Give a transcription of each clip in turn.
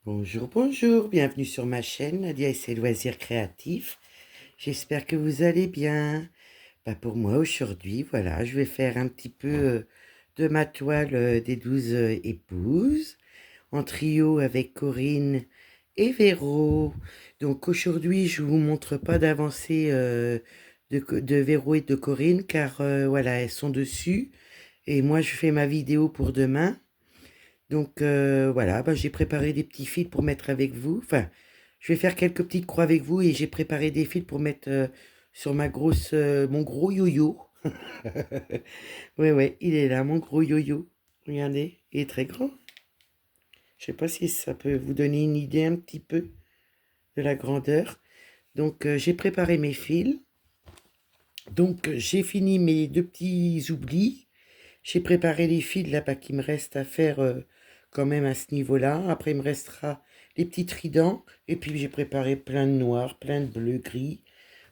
Bonjour, bonjour, bienvenue sur ma chaîne Nadia et ses loisirs créatifs. J'espère que vous allez bien. Pour moi aujourd'hui, voilà, je vais faire un petit peu de ma toile des 12 épouses en trio avec Corinne et Véro. Donc aujourd'hui, je vous montre pas d'avancée de Véro et de Corinne car voilà, elles sont dessus et moi je fais ma vidéo pour demain. Donc voilà, j'ai préparé des petits fils pour mettre avec vous. Enfin, je vais faire quelques petites croix avec vous et j'ai préparé des fils pour mettre sur mon gros yo-yo. Ouais, ouais, il est là, mon gros yo-yo. Regardez, il est très grand. Je sais pas si ça peut vous donner une idée un petit peu de la grandeur. Donc j'ai préparé mes fils. Donc j'ai fini mes deux petits oublis. J'ai préparé les fils là-bas qui me reste à faire quand même à ce niveau-là. Après, il me restera les petits tridents. Et puis, j'ai préparé plein de noirs, plein de bleus, gris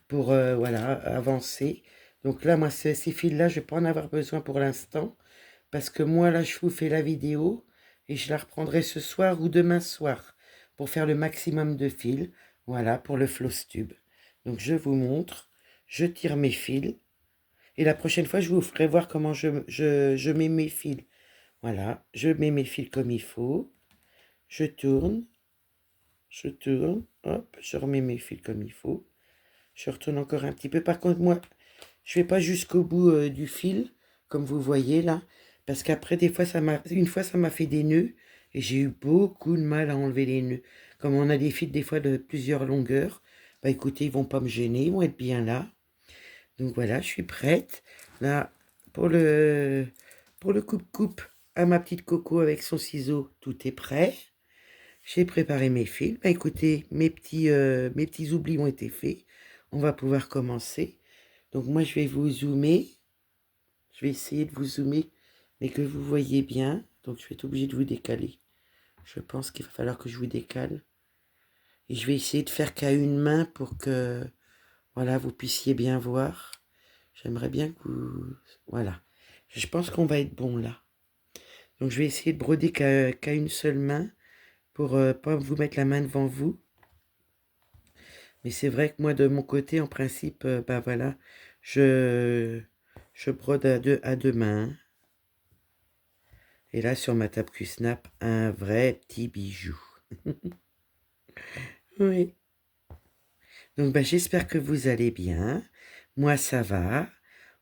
pour voilà, avancer. Donc là, moi, ces fils-là, je ne vais pas en avoir besoin pour l'instant. Parce que moi, là, je vous fais la vidéo et je la reprendrai ce soir ou demain soir pour faire le maximum de fils. Voilà, pour le floss tube. Donc, je vous montre. Je tire mes fils. Et la prochaine fois, je vous ferai voir comment je mets mes fils. Voilà, je mets mes fils comme il faut. Je tourne, hop, je remets mes fils comme il faut. Je retourne encore un petit peu. Par contre, moi, je ne vais pas jusqu'au bout du fil, comme vous voyez là. Parce qu'après, des fois, une fois, ça m'a fait des nœuds. Et j'ai eu beaucoup de mal à enlever les nœuds. Comme on a des fils, des fois, de plusieurs longueurs. Écoutez, ils vont pas me gêner, ils vont être bien là. Donc voilà, je suis prête. Là, pour le, pour le coupe-coupe à ma petite Coco avec son ciseau, tout est prêt. J'ai préparé mes fils. Écoutez, mes petits oublis ont été faits. On va pouvoir commencer. Donc moi, je vais vous zoomer. Je vais essayer de vous zoomer, mais que vous voyez bien. Donc je vais être obligée de vous décaler. Je pense qu'il va falloir que je vous décale. Et je vais essayer de faire qu'à une main pour que, voilà, vous puissiez bien voir. J'aimerais bien que vous... Voilà. Je pense qu'on va être bon là. Donc je vais essayer de broder qu'à une seule main pour pas vous mettre la main devant vous. Mais c'est vrai que moi de mon côté, en principe, voilà, je, je brode à deux mains. Et là sur ma table Q-Snap, un vrai petit bijou. Oui. Donc j'espère que vous allez bien. Moi ça va.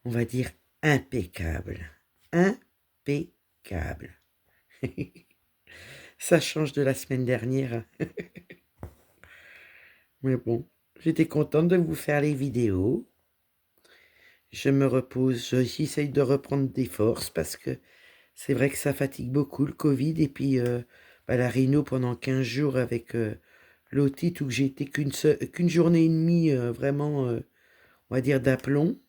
On va dire impeccable. Impeccable. Ça change de la semaine dernière. Mais bon, j'étais contente de vous faire les vidéos. Je me repose, j'essaye de reprendre des forces parce que c'est vrai que ça fatigue beaucoup le Covid. Et puis la rhino pendant 15 jours avec l'otite où j'ai été qu'une journée et demie vraiment, on va dire, d'aplomb.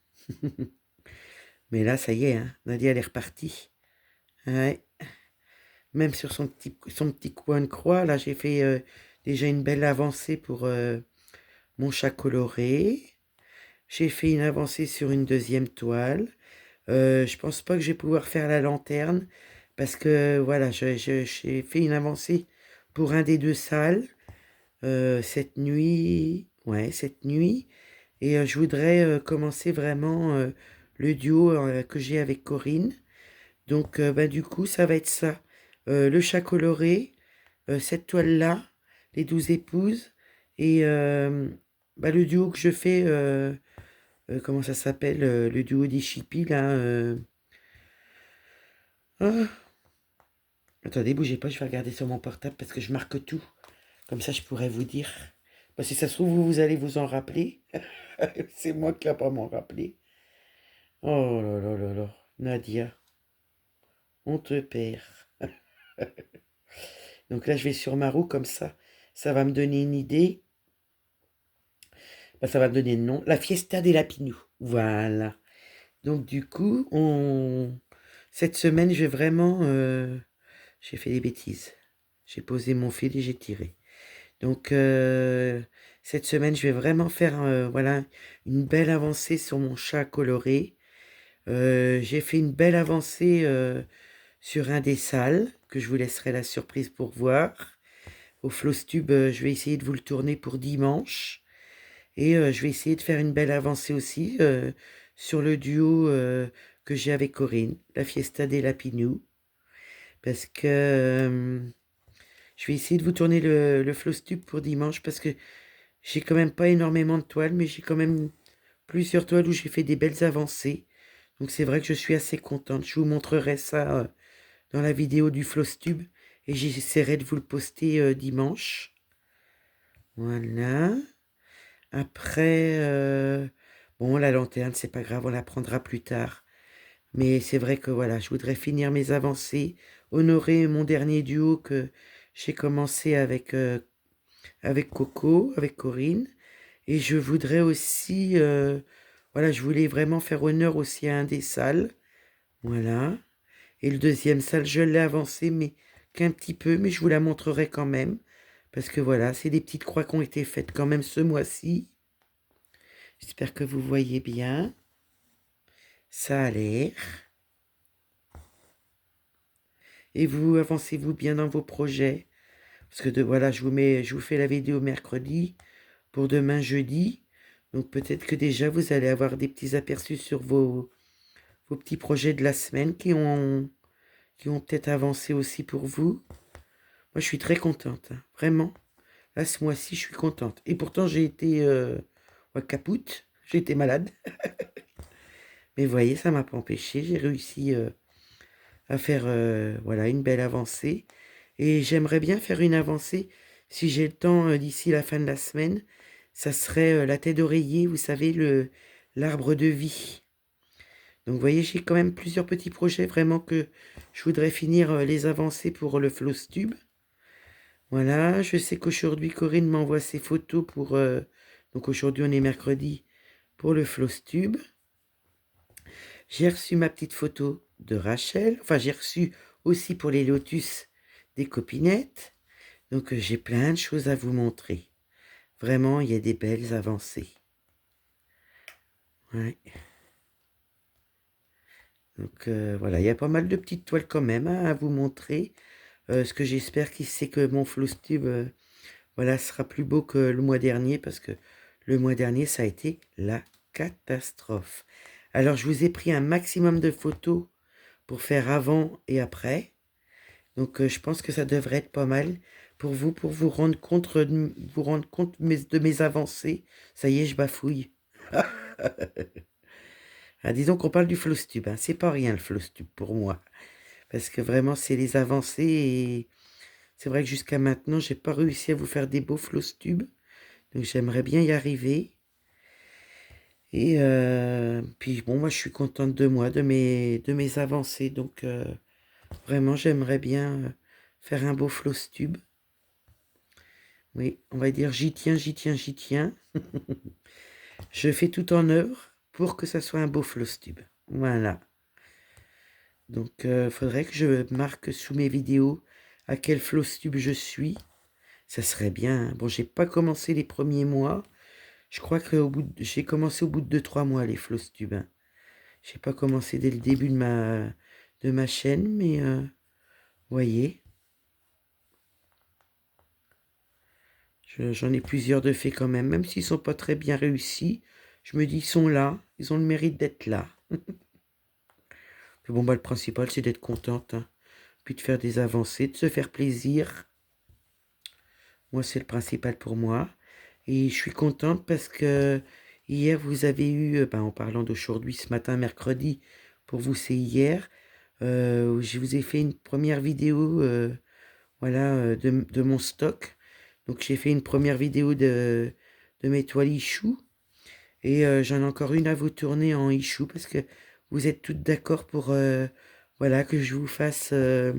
Mais là, ça y est, hein, Nadia, elle est repartie. Ouais. Même sur son petit coin de croix, là, j'ai fait déjà une belle avancée pour mon chat coloré. J'ai fait une avancée sur une deuxième toile. Je pense pas que je vais pouvoir faire la lanterne parce que voilà, j'ai fait une avancée pour un des deux salles cette nuit. Ouais, cette nuit. Et je voudrais commencer vraiment le duo que j'ai avec Corinne. Donc du coup, ça va être ça. Le chat coloré, cette toile-là, les 12 épouses, et le duo que je fais, comment ça s'appelle, le duo des chippies, là. Ah, attendez, bougez pas, je vais regarder sur mon portable parce que je marque tout. Comme ça, je pourrais vous dire. Si ça se trouve, vous allez vous en rappeler. C'est moi qui ne vais pas m'en rappeler. Oh là là là là, Nadia, on te perd. Donc là, je vais sur ma roue comme ça. Ça va me donner une idée. Ça va me donner le nom. La Fiesta des Lapinous. Voilà. Donc du coup, cette semaine, je vais vraiment... J'ai fait des bêtises. J'ai posé mon fil et j'ai tiré. Donc cette semaine, je vais vraiment faire voilà, une belle avancée sur mon chat coloré. J'ai fait une belle avancée sur un des salles, que je vous laisserai la surprise pour voir. au Flosstube, je vais essayer de vous le tourner pour dimanche. Et je vais essayer de faire une belle avancée aussi sur le duo que j'ai avec Corinne, la Fiesta des Lapinous. Parce que je vais essayer de vous tourner le Flosstube pour dimanche parce que j'ai quand même pas énormément de toiles, mais j'ai quand même plusieurs toiles où j'ai fait des belles avancées. Donc c'est vrai que je suis assez contente. Je vous montrerai ça dans la vidéo du Flosstube et j'essaierai de vous le poster dimanche. Voilà. Après, bon, la lanterne, c'est pas grave, on la prendra plus tard. Mais c'est vrai que voilà, je voudrais finir mes avancées, honorer mon dernier duo que j'ai commencé avec Coco, avec Corinne. Et je voudrais aussi, voilà, je voulais vraiment faire honneur aussi à un des salles. Voilà. Et le deuxième salle, je l'ai avancé, mais qu'un petit peu, mais je vous la montrerai quand même. Parce que voilà, c'est des petites croix qui ont été faites quand même ce mois-ci. J'espère que vous voyez bien. Ça a l'air. Et vous, avancez-vous bien dans vos projets. Parce que voilà, je vous fais la vidéo mercredi pour demain jeudi. Donc peut-être que déjà vous allez avoir des petits aperçus sur vos petits projets de la semaine qui ont peut-être avancé aussi pour vous. Moi, je suis très contente, hein, vraiment. Là, ce mois-ci, je suis contente. Et pourtant, j'ai été capoute. J'ai été malade. Mais vous voyez, ça m'a pas empêché. J'ai réussi à faire voilà, une belle avancée. Et j'aimerais bien faire une avancée, si j'ai le temps d'ici la fin de la semaine, ça serait la tête d'oreiller, vous savez, l'arbre de vie. Donc vous voyez, j'ai quand même plusieurs petits projets vraiment que je voudrais finir les avancées pour le Flosstube. Voilà, je sais qu'aujourd'hui Corinne m'envoie ses photos pour... donc aujourd'hui on est mercredi pour le Flosstube. J'ai reçu ma petite photo de Rachel. Enfin, j'ai reçu aussi pour les lotus des copinettes. Donc, j'ai plein de choses à vous montrer. Vraiment, il y a des belles avancées. Ouais. Donc, voilà, il y a pas mal de petites toiles quand même hein, à vous montrer. Ce que j'espère, c'est que mon Flosstube, voilà, sera plus beau que le mois dernier parce que le mois dernier, ça a été la catastrophe. Alors, je vous ai pris un maximum de photos pour faire avant et après. Donc, je pense que ça devrait être pas mal pour vous rendre compte, de mes avancées. Ça y est, je bafouille. Ah, disons qu'on parle du Flosstube, hein. C'est pas rien le Flosstube pour moi. Parce que vraiment, c'est les avancées et c'est vrai que jusqu'à maintenant, j'ai pas réussi à vous faire des beaux Flosstubes. Donc, j'aimerais bien y arriver. Et puis, bon, moi, je suis contente de moi, de mes avancées. Donc, vraiment, j'aimerais bien faire un beau Flosstube. Oui, on va dire j'y tiens, j'y tiens, j'y tiens. Je fais tout en œuvre pour que ça soit un beau Flosstube. Voilà. Donc, il faudrait que je marque sous mes vidéos à quel Flosstube je suis. Ça serait bien. Bon, j'ai pas commencé les premiers mois. Je crois que j'ai commencé au bout de 2-3 mois les Flosstubes. Hein. J'ai pas commencé dès le début de ma chaîne, mais voyez. J'en ai plusieurs de faits quand même s'ils sont pas très bien réussis. Je me dis, ils sont là, ils ont le mérite d'être là. Puis bon, bah, le principal, c'est d'être contente, hein. Puis de faire des avancées, de se faire plaisir. Moi, c'est le principal pour moi. Et je suis contente parce que hier, vous avez eu, en parlant d'aujourd'hui, ce matin, mercredi, pour vous, c'est hier, je vous ai fait une première vidéo, voilà, de mon stock. Donc, j'ai fait une première vidéo de mes toiles Ichou. Et j'en ai encore une à vous tourner en Ichou parce que vous êtes toutes d'accord pour voilà, que je vous fasse la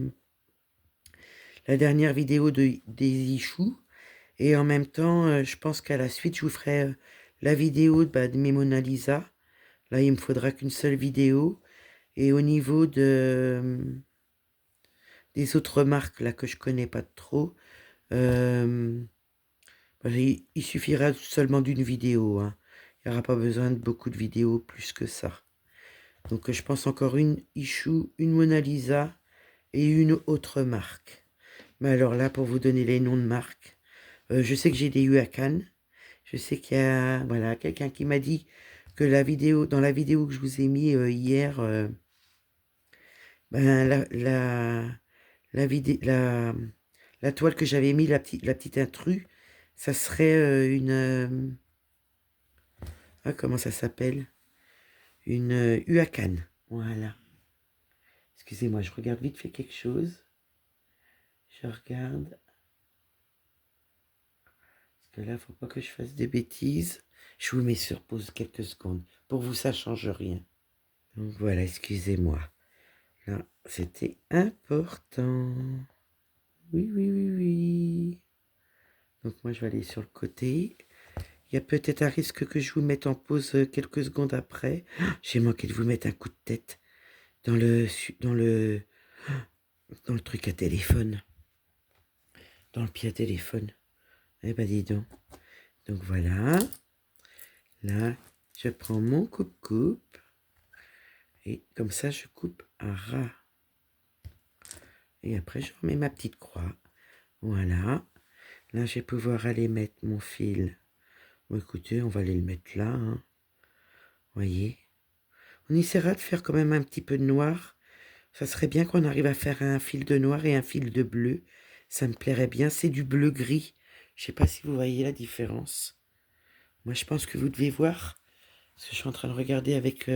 dernière vidéo des Ichou. Et en même temps, je pense qu'à la suite, je vous ferai la vidéo de mes Mona Lisa. Là, il me faudra qu'une seule vidéo. Et au niveau des autres marques là que je connais pas trop, euh, il suffira seulement d'une vidéo. Hein. Il n'y aura pas besoin de beaucoup de vidéos plus que ça. Donc je pense encore une Ichou, une Mona Lisa et une autre marque. Mais alors là, pour vous donner les noms de marques, je sais que j'ai des Huacan. Je sais qu'il y a, voilà, quelqu'un qui m'a dit que dans la vidéo que je vous ai mis hier, ben, la toile que j'avais mis, la petite intrus, ça serait ah, comment ça s'appelle? Une Huacan. Voilà. Excusez-moi, je regarde vite fait quelque chose. Je regarde. Parce que là, faut pas que je fasse des bêtises. Je vous mets sur pause quelques secondes. Pour vous, ça change rien. Donc voilà, excusez-moi. Là, c'était important. Oui, oui, oui, oui. Donc moi, je vais aller sur le côté. Il y a peut-être un risque que je vous mette en pause quelques secondes après. Ah, j'ai manqué de vous mettre un coup de tête dans dans le truc à téléphone. Dans le pied à téléphone. Eh ben, dis donc. Donc voilà. Là, je prends mon coupe-coupe. Et comme ça, je coupe à ras. Et après, je remets ma petite croix. Voilà. Là, je vais pouvoir aller mettre mon fil. Bon, écoutez, on va aller le mettre là. Hein. Voyez. On essaiera de faire quand même un petit peu de noir. Ça serait bien qu'on arrive à faire un fil de noir et un fil de bleu. Ça me plairait bien. C'est du bleu-gris. Je sais pas si vous voyez la différence. Moi, je pense que vous devez voir. Parce que je suis en train de regarder avec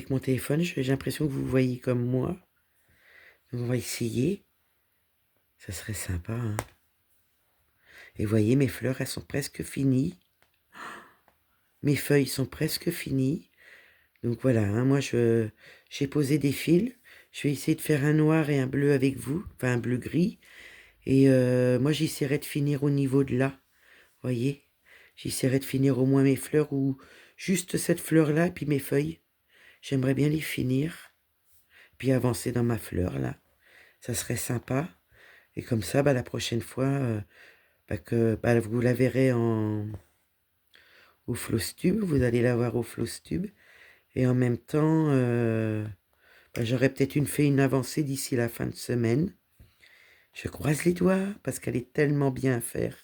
mon téléphone. J'ai l'impression que vous voyez comme moi. Donc, on va essayer. Ça serait sympa. Hein. Et voyez, mes fleurs, elles sont presque finies. Mes feuilles sont presque finies. Donc voilà, hein, moi, j'ai posé des fils. Je vais essayer de faire un noir et un bleu avec vous. Enfin, un bleu-gris. Et moi, j'essaierai de finir au niveau de là. Voyez, j'essaierai de finir au moins mes fleurs ou juste cette fleur-là et puis mes feuilles. J'aimerais bien les finir. Puis avancer dans ma fleur, là. Ça serait sympa. Et comme ça, bah, la prochaine fois, vous la verrez au floss-tube. Vous allez la voir au floss-tube. Et en même temps, j'aurai peut-être fait une avancée d'ici la fin de semaine. Je croise les doigts parce qu'elle est tellement bien à faire.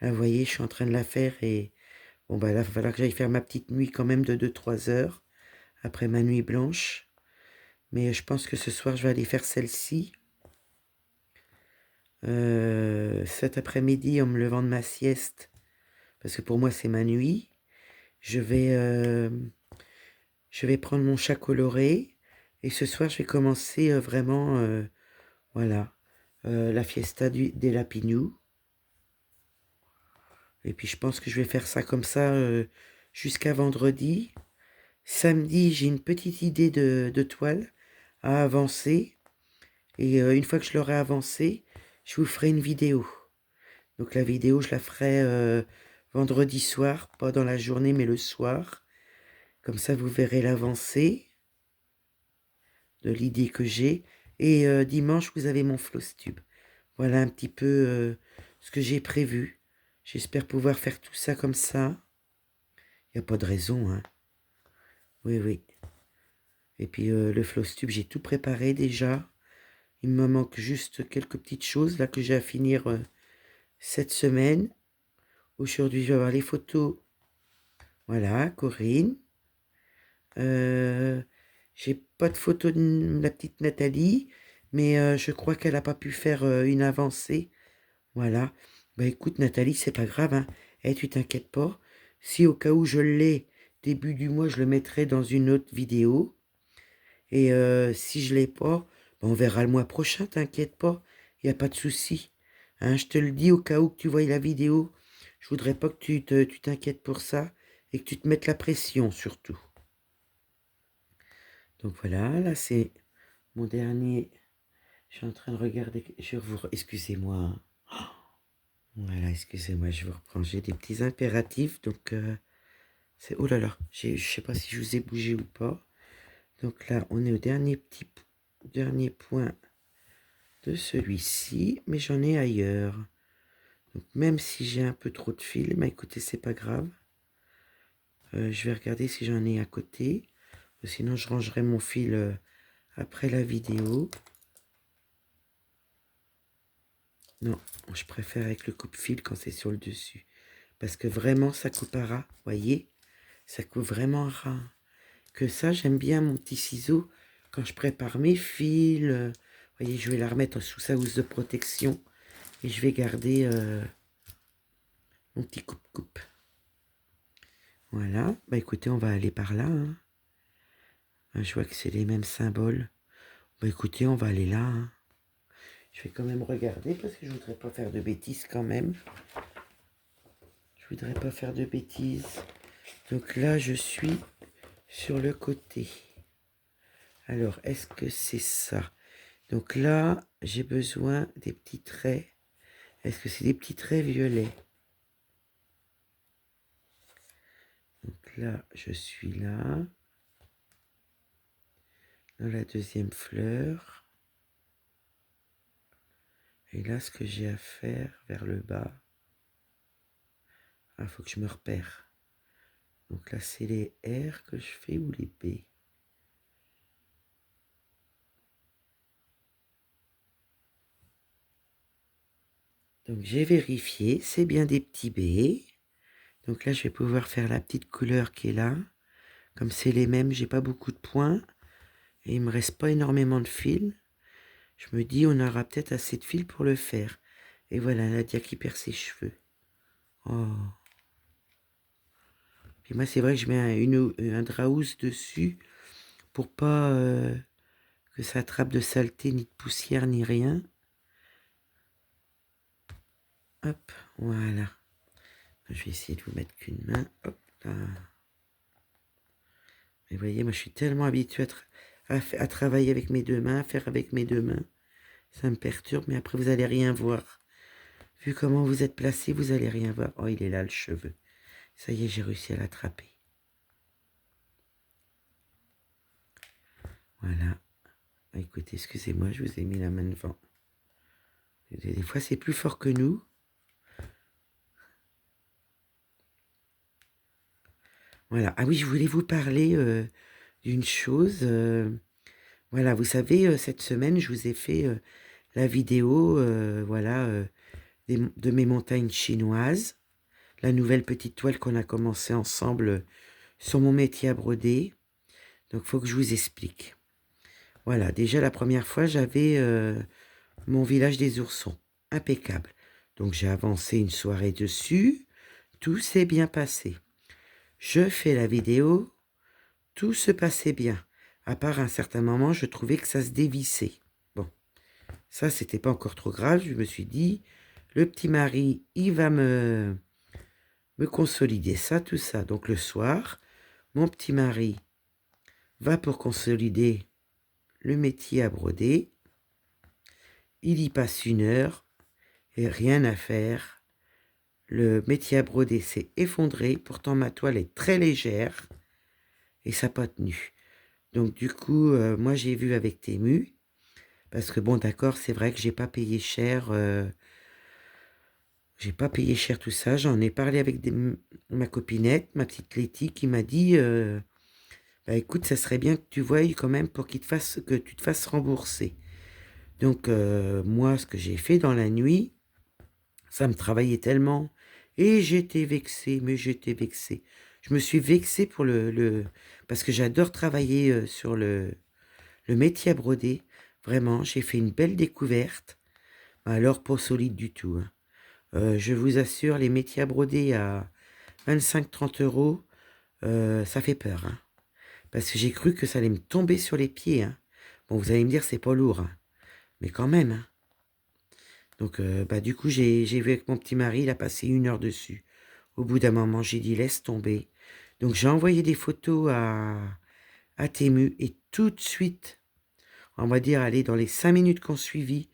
Là, vous voyez, je suis en train de la faire et bon, bah là, il va falloir que j'aille faire ma petite nuit quand même de 2-3 heures après ma nuit blanche. Mais je pense que ce soir, je vais aller faire celle-ci. Cet après-midi, en me levant de ma sieste, parce que pour moi, c'est ma nuit, je vais prendre mon chat coloré. Et ce soir, je vais commencer vraiment, voilà, la fiesta des Lapinous. Et puis, je pense que je vais faire ça comme ça jusqu'à vendredi. Samedi, j'ai une petite idée de toile à avancer. Et une fois que je l'aurai avancée, je vous ferai une vidéo. Donc la vidéo, je la ferai vendredi soir, pas dans la journée, mais le soir. Comme ça, vous verrez l'avancée de l'idée que j'ai. Et dimanche, vous avez mon floss tube. Voilà un petit peu ce que j'ai prévu. J'espère pouvoir faire tout ça comme ça. Il n'y a pas de raison, hein. Oui, oui. Et puis le floss tube, j'ai tout préparé déjà. Il me manque juste quelques petites choses là que j'ai à finir cette semaine. Aujourd'hui, je vais avoir les photos. Voilà, Corinne. J'ai pas de photo de la petite Nathalie, mais je crois qu'elle n'a pas pu faire une avancée. Voilà. Bah écoute, Nathalie, c'est pas grave, hein. Eh, tu t'inquiètes pas. Si au cas où je l'ai, début du mois, je le mettrai dans une autre vidéo. Et si je l'ai pas, bah, on verra le mois prochain, t'inquiète pas. Il n'y a pas de souci. Hein, je te le dis au cas où que tu vois la vidéo. Je voudrais pas que tu t'inquiètes pour ça et que tu te mettes la pression surtout. Donc voilà, là c'est mon dernier. Je suis en train de regarder. Excusez-moi. Voilà, excusez-moi, je vous reprends. J'ai des petits impératifs, donc c'est. Oh là là, je sais pas si je vous ai bougé ou pas. Donc là, on est au dernier point de celui-ci, mais j'en ai ailleurs. Donc même si j'ai un peu trop de fil, mais écoutez, c'est pas grave. Je vais regarder si j'en ai à côté. Sinon, je rangerai mon fil après la vidéo. Non, je préfère avec le coupe-fil quand c'est sur le dessus. Parce que vraiment, ça coupe à ras. Voyez, ça coupe vraiment à ras. Que ça, j'aime bien mon petit ciseau quand je prépare mes fils. Voyez, je vais la remettre sous sa housse de protection. Et je vais garder mon petit coupe-coupe. Voilà. Bah écoutez, on va aller par là. Hein. Je vois que c'est les mêmes symboles. Bah écoutez, on va aller là. Hein. Je vais quand même regarder parce que je voudrais pas faire de bêtises quand même. Je voudrais pas faire de bêtises. Donc là, je suis sur le côté. Alors, est-ce que c'est ça? Donc là, j'ai besoin des petits traits. Est-ce que c'est des petits traits violets? Donc là, je suis là. Dans la deuxième fleur. Et là, ce que j'ai à faire vers le bas. Ah, il faut que je me repère. Donc là, c'est les R que je fais ou les B? Donc j'ai vérifié, c'est bien des petits B. Donc là, je vais pouvoir faire la petite couleur qui est là. Comme c'est les mêmes, j'ai pas beaucoup de points. Et il me reste pas énormément de fils. Je me dis, on aura peut-être assez de fils pour le faire. Et voilà, Nadia qui perd ses cheveux. Oh. Puis moi, c'est vrai que je mets un draousse dessus pour pas que ça attrape de saleté, ni de poussière, ni rien. Hop, voilà. Je vais essayer de vous mettre qu'une main. Hop là. Mais vous voyez, moi, je suis tellement habituée à travailler avec mes deux mains, à faire avec mes deux mains. Ça me perturbe, mais après, vous allez rien voir. Vu comment vous êtes placé, vous allez rien voir. Oh, il est là, le cheveu. Ça y est, j'ai réussi à l'attraper. Voilà. Écoutez, excusez-moi, je vous ai mis la main devant. Des fois, c'est plus fort que nous. Voilà. Ah oui, je voulais vous parler d'une chose. Voilà, vous savez, cette semaine, je vous ai fait la vidéo, voilà, de mes montagnes chinoises. La nouvelle petite toile qu'on a commencé ensemble sur mon métier à broder. Donc, il faut que je vous explique. Voilà, déjà la première fois, j'avais mon village des oursons. Impeccable. Donc, j'ai avancé une soirée dessus. Tout s'est bien passé. Je fais la vidéo. Tout se passait bien. À part un certain moment, je trouvais que ça se dévissait. Bon, ça, c'était pas encore trop grave. Je me suis dit, le petit mari, il va me consolider ça, tout ça. Donc, le soir, mon petit mari va pour consolider le métier à broder. Il y passe 1 heure et rien à faire. Le métier à broder s'est effondré. Pourtant, ma toile est très légère et ça n'a pas tenu. Donc, du coup, moi, j'ai vu avec Temu. Parce que bon, d'accord, c'est vrai que j'ai pas payé cher. J'ai pas payé cher tout ça. J'en ai parlé avec ma copinette, ma petite Letty, qui m'a dit bah écoute, ça serait bien que tu voyes quand même pour que tu te fasses rembourser. Donc moi, ce que j'ai fait dans la nuit, ça me travaillait tellement. Et j'étais vexée, mais j'étais vexée. Je me suis vexée pour parce que j'adore travailler sur le métier à broder. Vraiment, j'ai fait une belle découverte. Alors, pas solide du tout. Hein. Je vous assure, les métiers à broder à 25-30 euros, ça fait peur. Hein. Parce que j'ai cru que ça allait me tomber sur les pieds. Hein. Bon, vous allez me dire, c'est pas lourd. Hein. Mais quand même. Hein. Donc, bah, du coup, j'ai vu avec mon petit mari, il a passé 1 heure dessus. Au bout d'un moment, j'ai dit, laisse tomber. Donc, j'ai envoyé des photos à Temu et tout de suite, on va dire, allez, dans les 5 minutes qu'on suivit,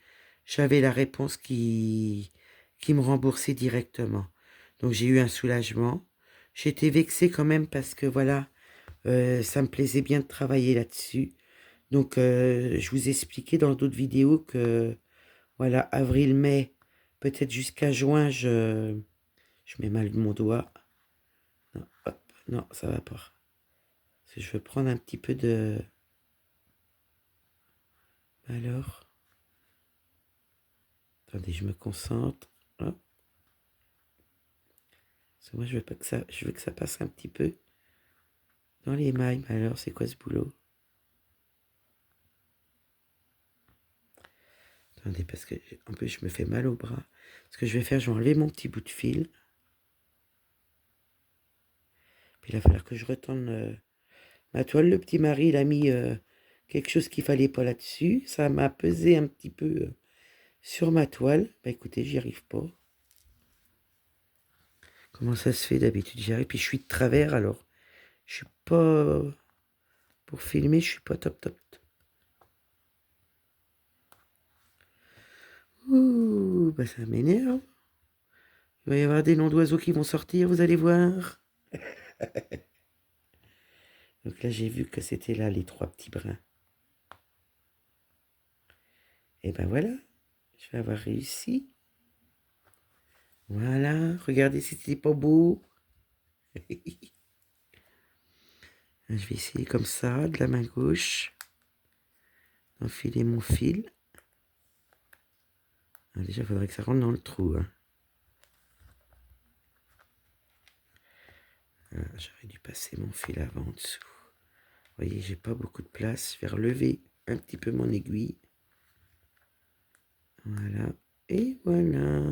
j'avais la réponse qui me remboursait directement. Donc j'ai eu un soulagement. J'étais vexée quand même parce que voilà, ça me plaisait bien de travailler là-dessus. Donc je vous expliquais dans d'autres vidéos que voilà, avril, mai, peut-être jusqu'à juin, je mets mal mon doigt. Non, hop, non, ça va pas. Parce que je veux prendre un petit peu de... Alors, Attendez, je me concentre. Hop. Parce que moi, je veux pas que ça, je veux que ça passe un petit peu dans les mailles. Mais alors, c'est quoi ce boulot? Attendez, parce que en plus, je me fais mal au bras. Ce que je vais faire, je vais enlever mon petit bout de fil. Puis il va falloir que je retourne ma toile. Le petit mari, il a mis quelque chose qu'il fallait pas là-dessus. Ça m'a pesé un petit peu sur ma toile. Bah écoutez, j'y arrive pas. Comment ça se fait d'habitude? J'y arrive. Puis je suis de travers alors. Je suis pas... Pour filmer, je suis pas top top. Ouh, bah ça m'énerve. Il va y avoir des noms d'oiseaux qui vont sortir, vous allez voir. Donc là, j'ai vu que c'était là les 3 petits brins. Et ben voilà, je vais avoir réussi. Voilà, regardez si c'était pas beau. Je vais essayer comme ça, de la main gauche, d'enfiler mon fil. Alors déjà, il faudrait que ça rentre dans le trou. Hein. J'aurais dû passer mon fil avant en dessous. Vous voyez, j'ai pas beaucoup de place. Je vais relever un petit peu mon aiguille. Voilà. Et voilà.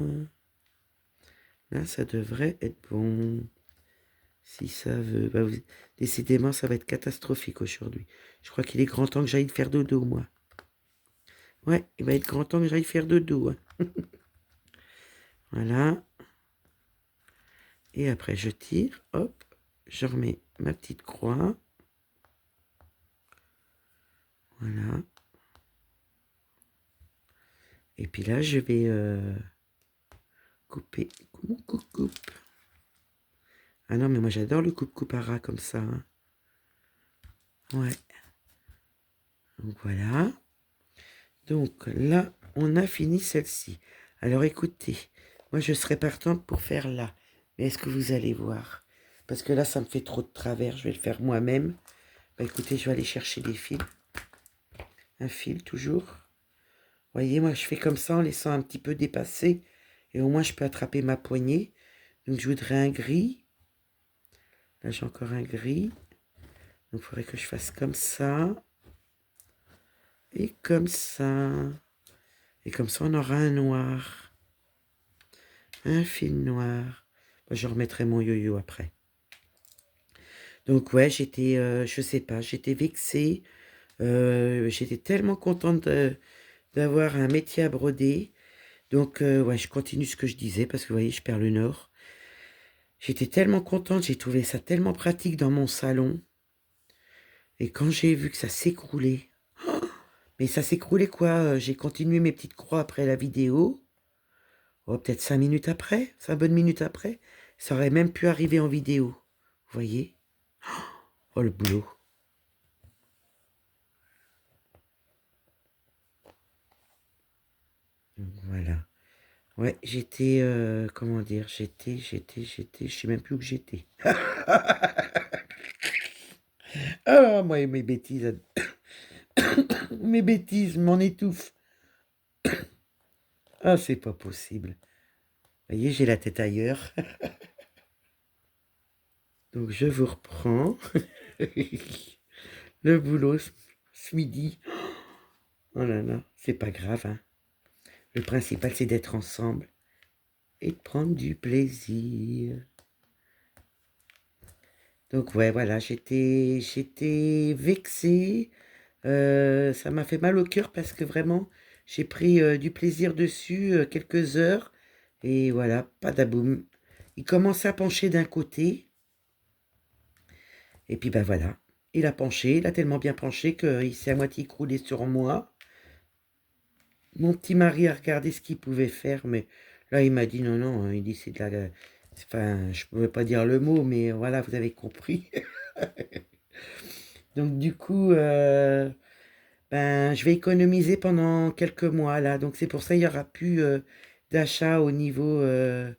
Là, ça devrait être bon. Si ça veut. Bah, décidément, ça va être catastrophique aujourd'hui. Je crois qu'il est grand temps que j'aille faire dodo, moi. Ouais, il va être grand temps que j'aille faire dodo. Hein. Voilà. Et après, je tire. Hop. Je remets ma petite croix. Voilà. Et puis là, je vais couper. Coupe. Ah non, mais moi, j'adore le coupe-coupe à ras comme ça. Hein. Ouais. Donc voilà. Donc là, on a fini celle-ci. Alors écoutez, moi je serais partante pour faire là. Mais est-ce que vous allez voir? Parce que là, ça me fait trop de travers. Je vais le faire moi-même. Bah écoutez, je vais aller chercher des fils. Un fil toujours. Vous voyez, moi je fais comme ça en laissant un petit peu dépasser. Et au moins je peux attraper ma poignée. Donc je voudrais un gris. Là j'ai encore un gris. Donc il faudrait que je fasse comme ça. Et comme ça. Et comme ça on aura un noir. Un fil noir. Je remettrai mon yo-yo après. Donc ouais, j'étais, je sais pas, j'étais vexée. J'étais tellement contente d'avoir un métier à broder. Donc ouais, je continue ce que je disais parce que vous voyez, je perds le nord. J'étais tellement contente, j'ai trouvé ça tellement pratique dans mon salon. Et quand j'ai vu que ça s'écroulait, mais ça s'écroulait quoi? J'ai continué mes petites croix après la vidéo. Oh, peut-être 5 minutes après, 5 bonnes minutes après. Ça aurait même pu arriver en vidéo. Vous voyez? Oh, le boulot. Voilà. Ouais, j'étais, comment dire, je sais même plus où j'étais. Ah, moi, mes bêtises, mes bêtises m'en étouffent. Ah, c'est pas possible. Vous voyez, j'ai la tête ailleurs. Donc, je vous reprends. Le boulot, ce midi. Oh là là, c'est pas grave, hein. Le principal, c'est d'être ensemble et de prendre du plaisir. Donc, ouais, voilà, j'étais vexée. Ça m'a fait mal au cœur parce que vraiment, j'ai pris du plaisir dessus quelques heures. Et voilà, pas d'aboum. Il commençait à pencher d'un côté. Et puis ben voilà, il a penché. Il a tellement bien penché qu'il s'est à moitié écroulé sur moi. Mon petit mari a regardé ce qu'il pouvait faire. Mais là, il m'a dit non, non. Il dit c'est de la... Enfin, je ne pouvais pas dire le mot, mais voilà, vous avez compris. Donc du coup... ben, je vais économiser pendant quelques mois là, donc c'est pour ça qu'il n'y aura plus d'achat au niveau de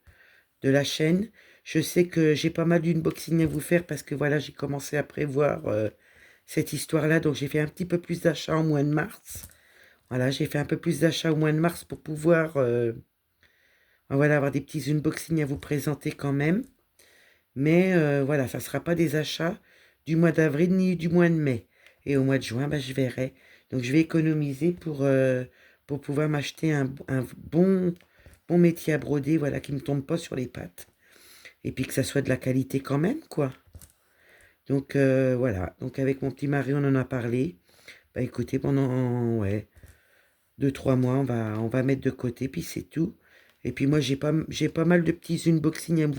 la chaîne. Je sais que j'ai pas mal d'unboxing à vous faire parce que voilà, j'ai commencé à prévoir cette histoire-là, donc j'ai fait un petit peu plus d'achats en mois de mars. Voilà, j'ai fait un peu plus d'achats au mois de mars pour pouvoir voilà, avoir des petits unboxings à vous présenter quand même. Mais voilà, ça ne sera pas des achats du mois d'avril ni du mois de mai. Et au mois de juin, bah, je verrai. Donc je vais économiser pour pouvoir m'acheter un bon métier à broder, voilà, qui ne me tombe pas sur les pattes. Et puis que ça soit de la qualité quand même, quoi. Donc voilà, donc avec mon petit mari, on en a parlé. Bah écoutez, pendant ouais, 2 3 mois, on va mettre de côté, puis c'est tout. Et puis moi, j'ai pas mal de petits unboxings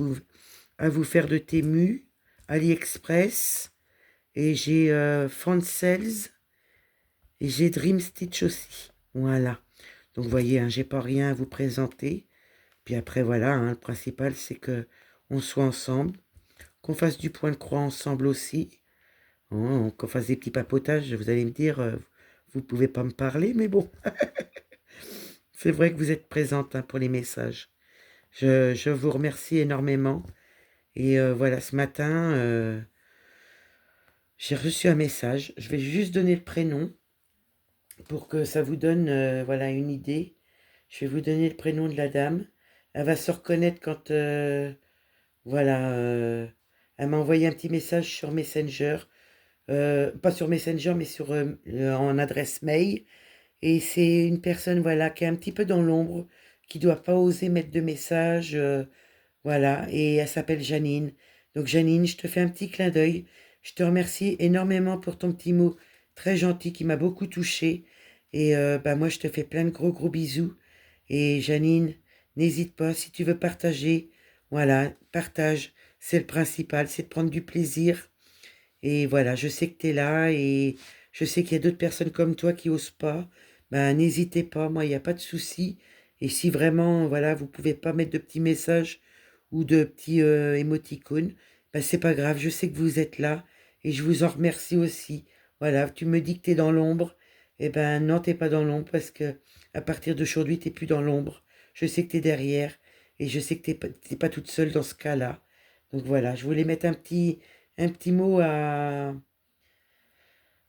à vous faire de Temu, AliExpress, et j'ai Fansales, et j'ai Dream Stitch aussi. Voilà. Donc vous voyez, hein, j'ai pas rien à vous présenter. Puis après, voilà, hein, le principal, c'est que on soit ensemble, qu'on fasse du point de croix ensemble aussi, hein, qu'on fasse des petits papotages. Vous allez me dire, vous pouvez pas me parler, mais bon, c'est vrai que vous êtes présente, hein, pour les messages. Je vous remercie énormément. Et voilà, ce matin, j'ai reçu un message. Je vais juste donner le prénom pour que ça vous donne voilà, une idée. Je vais vous donner le prénom de la dame. Elle va se reconnaître quand voilà, elle m'a envoyé un petit message sur Messenger. Pas sur Messenger, mais en adresse mail. Et c'est une personne, voilà, qui est un petit peu dans l'ombre, qui doit pas oser mettre de message, voilà, et elle s'appelle Janine. Donc Janine, je te fais un petit clin d'œil. Je te remercie énormément pour ton petit mot très gentil qui m'a beaucoup touchée. Et bah moi, je te fais plein de gros gros bisous. Et Janine, n'hésite pas, si tu veux partager, voilà, partage. C'est le principal, c'est de prendre du plaisir. Et voilà, je sais que tu es là et je sais qu'il y a d'autres personnes comme toi qui osent pas. Ben, n'hésitez pas, moi, il n'y a pas de souci. Et si vraiment, voilà, vous pouvez pas mettre de petits messages ou de petits émoticônes, ben, c'est pas grave, je sais que vous êtes là et je vous en remercie aussi. Voilà, tu me dis que tu es dans l'ombre. Eh ben non, t'es pas dans l'ombre parce que à partir d'aujourd'hui, t'es plus dans l'ombre. Je sais que tu es derrière et je sais que t'es pas toute seule dans ce cas-là. Donc voilà, je voulais mettre un petit mot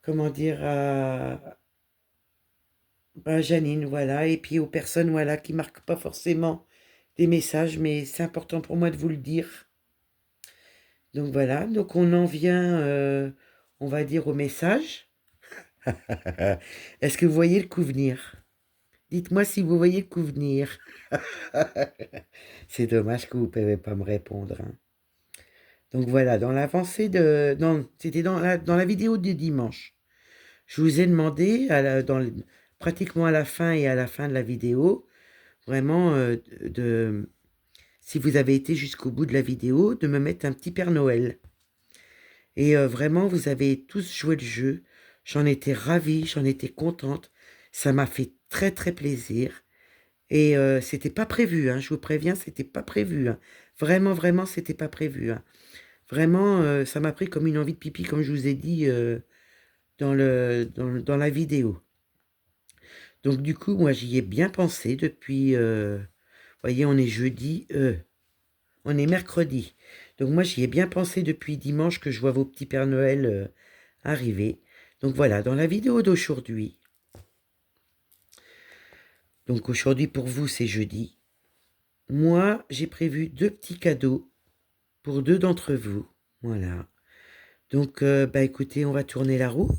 comment dire, à Janine, voilà, et puis aux personnes, voilà, qui marquent pas forcément des messages, mais c'est important pour moi de vous le dire. Donc voilà, donc on en vient, on va dire, au message. Est-ce que vous voyez le coup venir? Dites-moi si vous voyez le coup venir. C'est dommage que vous ne pouvez pas me répondre, hein. Donc voilà, dans l'avancée de... Non, c'était dans la vidéo de dimanche. Je vous ai demandé, pratiquement à la fin et à la fin de la vidéo, vraiment, si vous avez été jusqu'au bout de la vidéo, de me mettre un petit Père Noël. Et vraiment, vous avez tous joué le jeu. J'en étais ravie, j'en étais contente. Ça m'a fait très très plaisir. Et c'était pas prévu, hein, je vous préviens, c'était pas prévu, hein. Vraiment, vraiment, c'était pas prévu, hein. Vraiment, ça m'a pris comme une envie de pipi, comme je vous ai dit dans la vidéo. Donc du coup, moi, j'y ai bien pensé depuis, voyez, on est jeudi, on est mercredi. Donc moi, j'y ai bien pensé depuis dimanche que je vois vos petits Pères Noël arriver. Donc voilà, dans la vidéo d'aujourd'hui, donc aujourd'hui pour vous, c'est jeudi. Moi, j'ai prévu 2 petits cadeaux pour 2 d'entre vous. Voilà. Donc, bah écoutez, on va tourner la roue.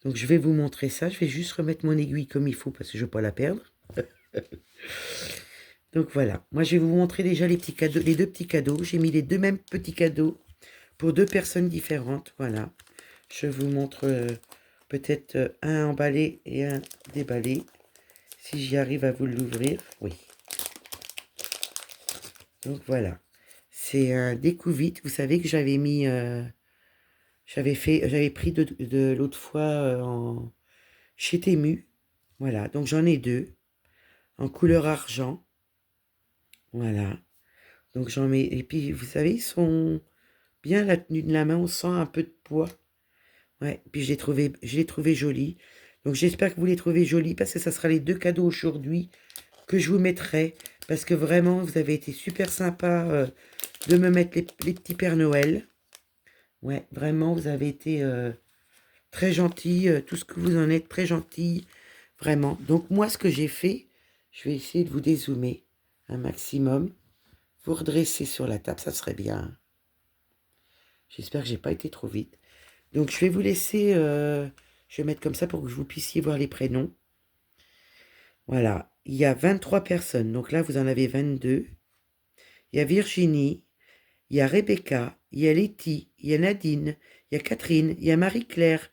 Donc je vais vous montrer ça. Je vais juste remettre mon aiguille comme il faut parce que je ne veux pas la perdre. Donc voilà, moi je vais vous montrer déjà les petits cadeaux, les 2 petits cadeaux. J'ai mis les 2 mêmes petits cadeaux pour 2 personnes différentes. Voilà, je vous montre peut-être un emballé et un déballé. Si j'y arrive à vous l'ouvrir, oui. Donc voilà, c'est un découvite. Vous savez que j'avais mis, j'avais pris de l'autre fois chez Temu. Voilà, donc j'en ai 2 en couleur argent. Voilà. Donc j'en mets. Et puis vous savez, ils sont bien la tenue de la main, on sent un peu de poids. Ouais, puis je l'ai trouvé joli. Donc j'espère que vous les trouvez jolis parce que ça sera les 2 cadeaux aujourd'hui que je vous mettrai. Parce que vraiment, vous avez été super sympa de me mettre les petits Pères Noël. Ouais, vraiment, vous avez été très gentils, tout ce que vous en êtes, très gentils. Vraiment. Donc moi, ce que j'ai fait, je vais essayer de vous dézoomer un maximum. Vous redresser sur la table, ça serait bien. J'espère que j'ai pas été trop vite. Donc je vais vous laisser, je vais mettre comme ça pour que vous puissiez voir les prénoms. Voilà, il y a 23 personnes, donc là vous en avez 22. Il y a Virginie, il y a Rebecca, il y a Letty, il y a Nadine, il y a Catherine, il y a Marie-Claire,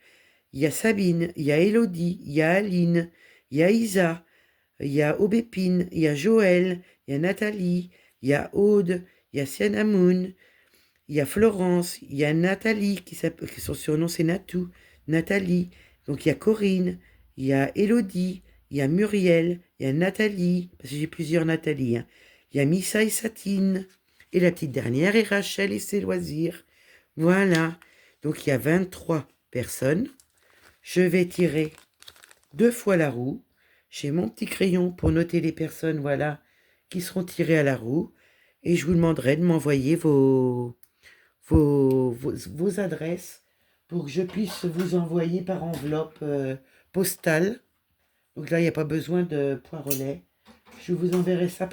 il y a Sabine, il y a Élodie, il y a Aline, il y a Isa, il y a Aubépine, il y a Joël, il y a Nathalie, il y a Aude, il y a Sienna Moon, il y a Florence, il y a Nathalie, son surnom c'est Natou, Nathalie. Donc il y a Corinne, il y a Élodie, il y a Muriel, il y a Nathalie, parce que j'ai plusieurs Nathalie, hein. Il y a Missa et Satine. Et la petite dernière est Rachel et ses loisirs. Voilà. Donc il y a 23 personnes. Je vais tirer 2 fois la roue. J'ai mon petit crayon pour noter les personnes, voilà, qui seront tirées à la roue. Et je vous demanderai de m'envoyer vos adresses pour que je puisse vous envoyer par enveloppe postale. Donc là, il n'y a pas besoin de point relais. Je vous enverrai ça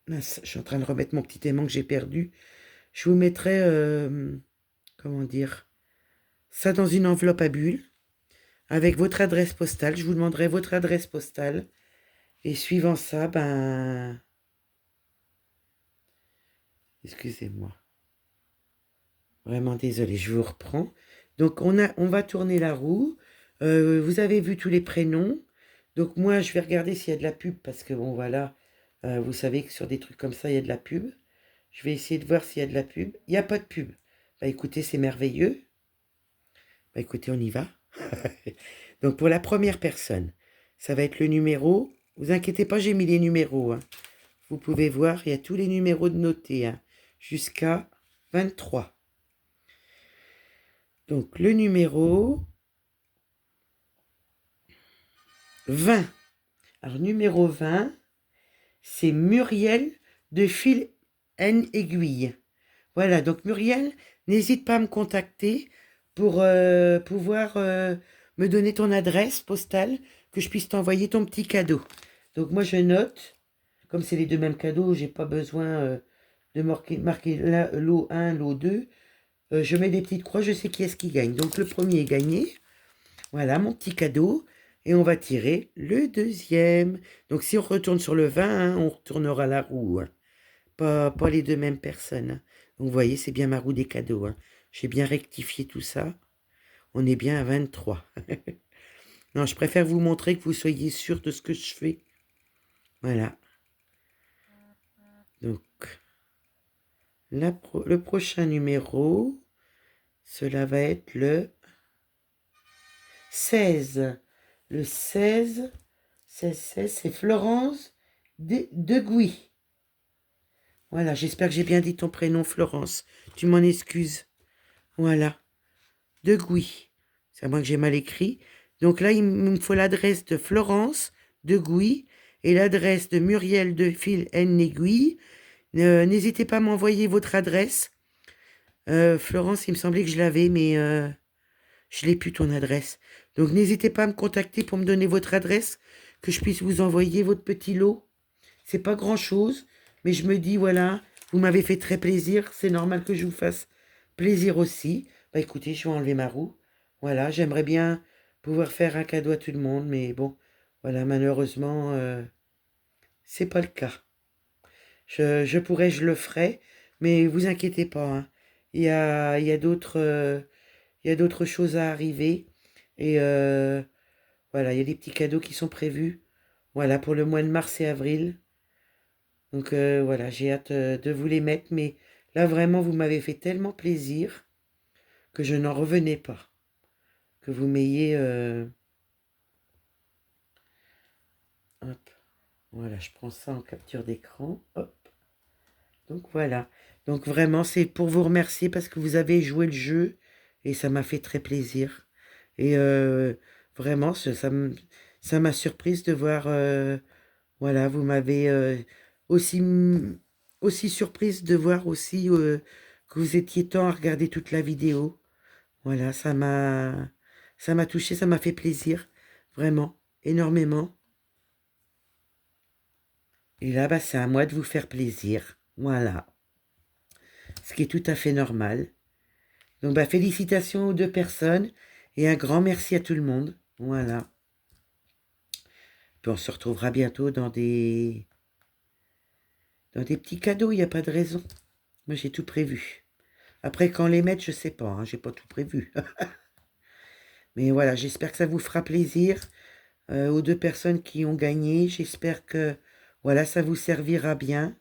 mince, je suis en train de remettre mon petit aimant que j'ai perdu. Je vous mettrai, comment dire, ça dans une enveloppe à bulles avec votre adresse postale. Je vous demanderai votre adresse postale. Et suivant ça, ben... Excusez-moi. Vraiment désolé, je vous reprends. Donc, on va tourner la roue. Vous avez vu tous les prénoms. Donc, moi, je vais regarder s'il y a de la pub. Parce que, bon, voilà, vous savez que sur des trucs comme ça, il y a de la pub. Je vais essayer de voir s'il y a de la pub. Il n'y a pas de pub. Bah, écoutez, c'est merveilleux. Bah, écoutez, on y va. Donc, pour la première personne, ça va être le numéro. Vous inquiétez pas, j'ai mis les numéros, hein. Vous pouvez voir, il y a tous les numéros de notés, hein, jusqu'à 23. Donc, le numéro 20. Alors, numéro 20, c'est Muriel de Fil N Aiguille. Voilà, donc Muriel, n'hésite pas à me contacter pour pouvoir me donner ton adresse postale, que je puisse t'envoyer ton petit cadeau. Donc, moi, je note, comme c'est les deux mêmes cadeaux, j'ai pas besoin de marquer lot 1, lot 2. Je mets des petites croix, je sais qui est-ce qui gagne. Donc, le premier est gagné. Voilà mon petit cadeau. Et on va tirer le deuxième. Donc si on retourne sur le 20, hein, on retournera la roue, hein. Pas les deux mêmes personnes, hein. Donc vous voyez, c'est bien ma roue des cadeaux, hein. J'ai bien rectifié tout ça. On est bien à 23. Non, je préfère vous montrer que vous soyez sûr de ce que je fais. Voilà. Donc, le prochain numéro, cela va être le 16. Le 16, c'est Florence de Gouy. Voilà, j'espère que j'ai bien dit ton prénom, Florence. Tu m'en excuses. Voilà, de Gouy. C'est à moi que j'ai mal écrit. Donc là, il me faut l'adresse de Florence de Gouy et l'adresse de Muriel de Fil N Aiguille. N'hésitez pas à m'envoyer votre adresse. Florence, il me semblait que je l'avais, mais je l'ai plus ton adresse. Donc n'hésitez pas à me contacter pour me donner votre adresse, que je puisse vous envoyer votre petit lot. C'est pas grand-chose, mais je me dis, voilà, vous m'avez fait très plaisir, c'est normal que je vous fasse plaisir aussi. Bah écoutez, je vais enlever ma roue. Voilà, j'aimerais bien pouvoir faire un cadeau à tout le monde, mais bon, voilà, malheureusement, c'est pas le cas. Je le ferai, mais vous inquiétez pas, hein. Il y a d'autres choses à arriver. Et voilà, il y a des petits cadeaux qui sont prévus. Voilà, pour le mois de mars et avril. Donc voilà, j'ai hâte de vous les mettre. Mais là, vraiment, vous m'avez fait tellement plaisir que je n'en revenais pas. Que vous m'ayez... hop, voilà, je prends ça en capture d'écran. Hop. Donc voilà. Donc vraiment, c'est pour vous remercier parce que vous avez joué le jeu et ça m'a fait très plaisir. Et vraiment, ça m'a surprise de voir, voilà, vous m'avez aussi, aussi surprise de voir aussi que vous étiez temps à regarder toute la vidéo. Voilà, Ça m'a touché, ça m'a fait plaisir. Vraiment, énormément. Et là, bah, c'est à moi de vous faire plaisir. Voilà. Ce qui est tout à fait normal. Donc, bah, félicitations aux deux personnes et un grand merci à tout le monde. Voilà. Puis on se retrouvera bientôt dans des petits cadeaux, il n'y a pas de raison. Moi, j'ai tout prévu. Après, quand les mettre, je sais pas, hein, j'ai pas tout prévu. Mais voilà, j'espère que ça vous fera plaisir aux deux personnes qui ont gagné. J'espère que voilà, ça vous servira bien.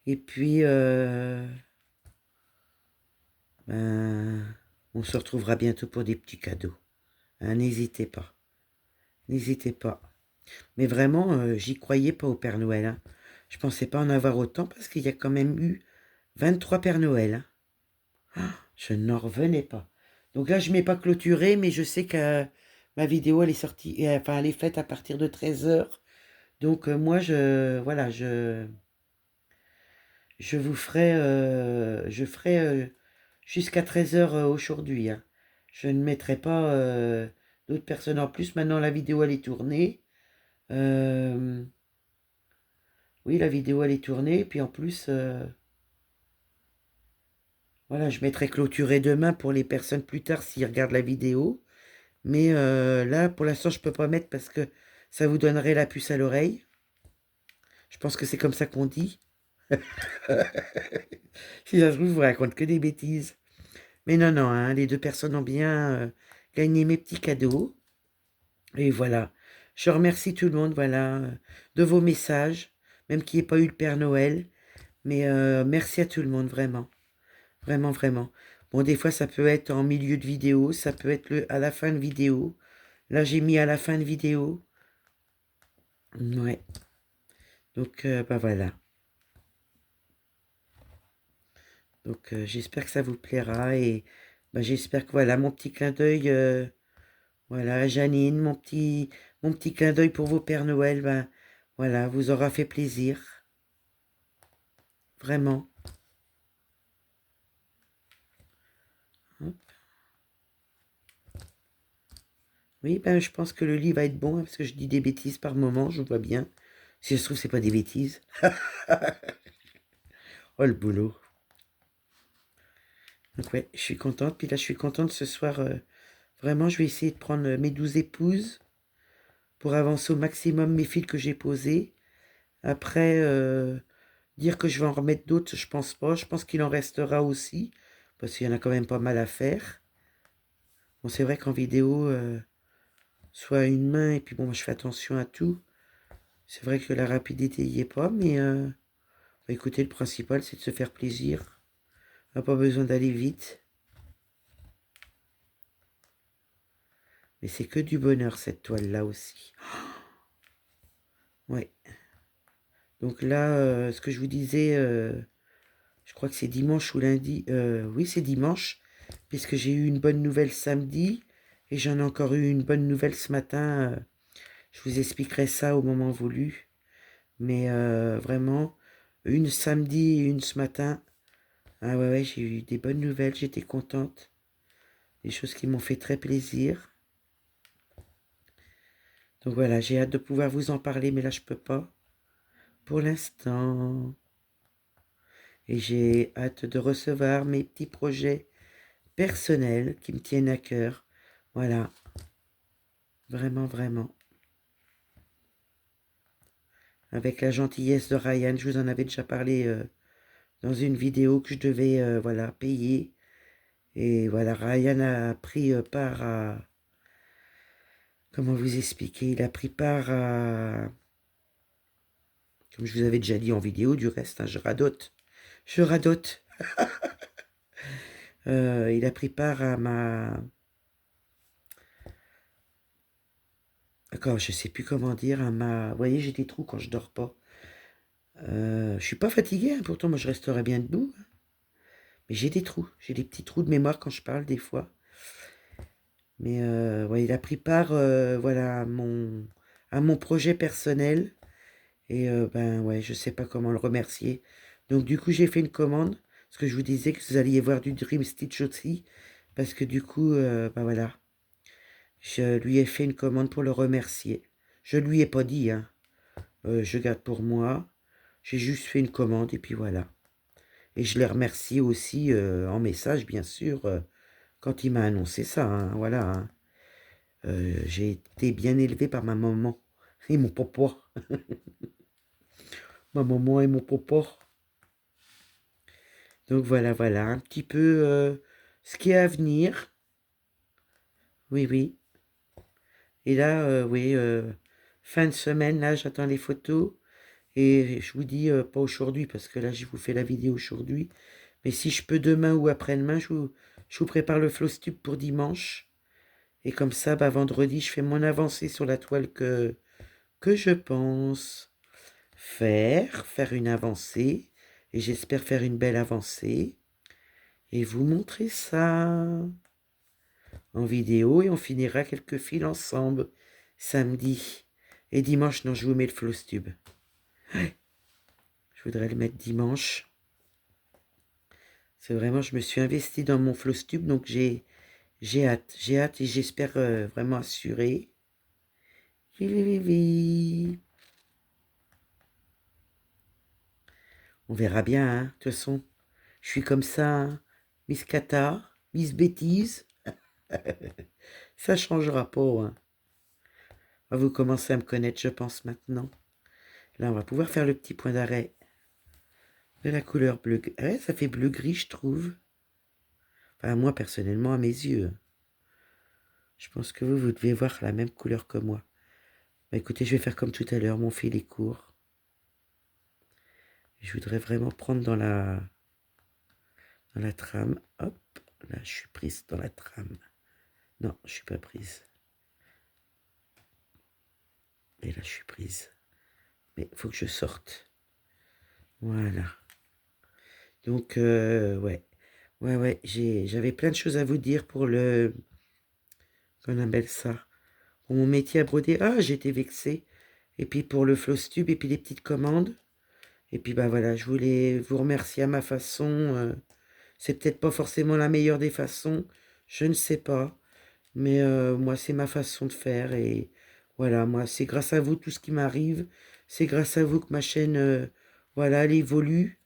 Et puis, ben, on se retrouvera bientôt pour des petits cadeaux. Hein, n'hésitez pas. N'hésitez pas. Mais vraiment, j'y croyais pas au Père Noël. Hein. Je pensais pas en avoir autant parce qu'il y a quand même eu 23 Père Noël. Hein. Ah, je n'en revenais pas. Donc là, je ne m'ai pas clôturé, mais je sais que ma vidéo, elle est sortie, enfin, elle est faite à partir de 13 heures. Donc moi, voilà, je vous ferai, je ferai jusqu'à 13 heures aujourd'hui. Hein. Je ne mettrai pas d'autres personnes en plus. Maintenant, la vidéo, elle est tournée. Euh, oui, la vidéo, elle est tournée. Et puis en plus, voilà, je mettrai clôturé demain pour les personnes plus tard s'ils regardent la vidéo. Mais là, pour l'instant, je ne peux pas mettre parce que ça vous donnerait la puce à l'oreille. Je pense que c'est comme ça qu'on dit. Si ça se trouve, je vous raconte que des bêtises. Mais non, non, hein, les deux personnes ont bien gagné mes petits cadeaux. Et voilà. Je remercie tout le monde, voilà, de vos messages, même qu'il n'y ait pas eu le Père Noël. Mais merci à tout le monde, vraiment. Vraiment, vraiment. Bon, des fois, ça peut être en milieu de vidéo, ça peut être à la fin de vidéo. Là, j'ai mis à la fin de vidéo. Ouais. Donc, bah voilà. Donc, j'espère que ça vous plaira et bah, j'espère que voilà, mon petit clin d'œil, voilà, Janine, mon petit clin d'œil pour vos Pères Noël, ben voilà, vous aura fait plaisir. Vraiment. Hop. Oui, ben je pense que le lit va être bon hein, parce que je dis des bêtises par moment, je vois bien. Si ça se trouve, c'est pas des bêtises. Oh, le boulot. Donc, ouais, je suis contente. Puis là, je suis contente ce soir. Vraiment, je vais essayer de prendre mes 12 épouses pour avancer au maximum mes fils que j'ai posés. Après, dire que je vais en remettre d'autres, je pense pas. Je pense qu'il en restera aussi, parce qu'il y en a quand même pas mal à faire. Bon, c'est vrai qu'en vidéo, soit une main, et puis bon, moi, je fais attention à tout. C'est vrai que la rapidité n'y est pas, mais bah, écoutez, le principal, c'est de se faire plaisir. On n'a pas besoin d'aller vite. Mais c'est que du bonheur, cette toile-là aussi. Ouais. Donc là, ce que je vous disais, je crois que c'est dimanche ou lundi. Oui, c'est dimanche, puisque j'ai eu une bonne nouvelle samedi et j'en ai encore eu une bonne nouvelle ce matin. Je vous expliquerai ça au moment voulu. Mais vraiment, une samedi et une ce matin. Ah ouais, ouais, j'ai eu des bonnes nouvelles, j'étais contente. Des choses qui m'ont fait très plaisir. Donc voilà, j'ai hâte de pouvoir vous en parler, mais là, je peux pas pour l'instant. Et j'ai hâte de recevoir mes petits projets personnels qui me tiennent à cœur. Voilà, vraiment, vraiment. Avec la gentillesse de Ryan, je vous en avais déjà parlé dans une vidéo que je devais voilà, payer. Et voilà, Ryan a pris part à... Comment vous expliquer? Il a pris part à... Comme je vous avais déjà dit en vidéo, du reste, hein, je radote. Je radote. Il a pris part à ma... D'accord, je sais plus comment dire, à ma... Vous voyez, j'ai des trous quand je dors pas. Je suis pas fatiguée, hein, pourtant moi je resterai bien debout. Hein. Mais j'ai des trous, j'ai des petits trous de mémoire quand je parle des fois. Mais ouais, il a pris part voilà, à mon projet personnel. Et ben ouais, je sais pas comment le remercier. Donc du coup j'ai fait une commande. Parce que je vous disais que vous alliez voir du Dream Stitch aussi. parce que du coup, bah voilà, je lui ai fait une commande pour le remercier. Je lui ai pas dit, hein, je garde pour moi. J'ai juste fait une commande et puis voilà. Et je l'ai remercié aussi en message, bien sûr, quand il m'a annoncé ça, hein, voilà. Hein. J'ai été bien élevé par ma maman et mon papa. Ma maman et mon papa. Donc voilà, voilà, un petit peu ce qui est à venir. Oui, oui. Et là, oui, fin de semaine, là, j'attends les photos. Et je vous dis, pas aujourd'hui, parce que là, je vous fais la vidéo aujourd'hui. Mais si je peux demain ou après-demain, je vous prépare le Flowstube pour dimanche. Et comme ça, bah, vendredi, je fais mon avancée sur la toile que je pense faire une avancée. Et j'espère faire une belle avancée. Et vous montrer ça en vidéo. Et on finira quelques fils ensemble samedi. Et dimanche, non, je vous mets le Flowstube. Je voudrais le mettre dimanche. C'est vraiment, je me suis investie dans mon Flowstube, donc j'ai hâte et j'espère vraiment assurer. On verra bien, hein. De toute façon, je suis comme ça, hein. Miss Cata, Miss Bêtise. Ça changera pas, hein. Vous commencez à me connaître, je pense, maintenant. Là, on va pouvoir faire le petit point d'arrêt de la couleur bleu. Ouais, ça fait bleu-gris, je trouve. Enfin, moi, personnellement, à mes yeux. Je pense que vous devez voir la même couleur que moi. Bah, écoutez, je vais faire comme tout à l'heure, mon fil est court. Je voudrais vraiment prendre dans la trame. Hop, là, je suis prise dans la trame. Non, je suis pas prise. Et là, je suis prise. Mais il faut que je sorte. Voilà. Donc, ouais. Ouais, j'avais plein de choses à vous dire pour le... Qu'on appelle ça. Pour mon métier à broder. Ah, j'étais vexée. Et puis pour le Flowstube et puis les petites commandes. Et puis, bah voilà, je voulais vous remercier à ma façon. C'est peut-être pas forcément la meilleure des façons. Je ne sais pas. Mais moi, c'est ma façon de faire. Et voilà, moi, c'est grâce à vous tout ce qui m'arrive. C'est grâce à vous que ma chaîne, voilà, elle évolue.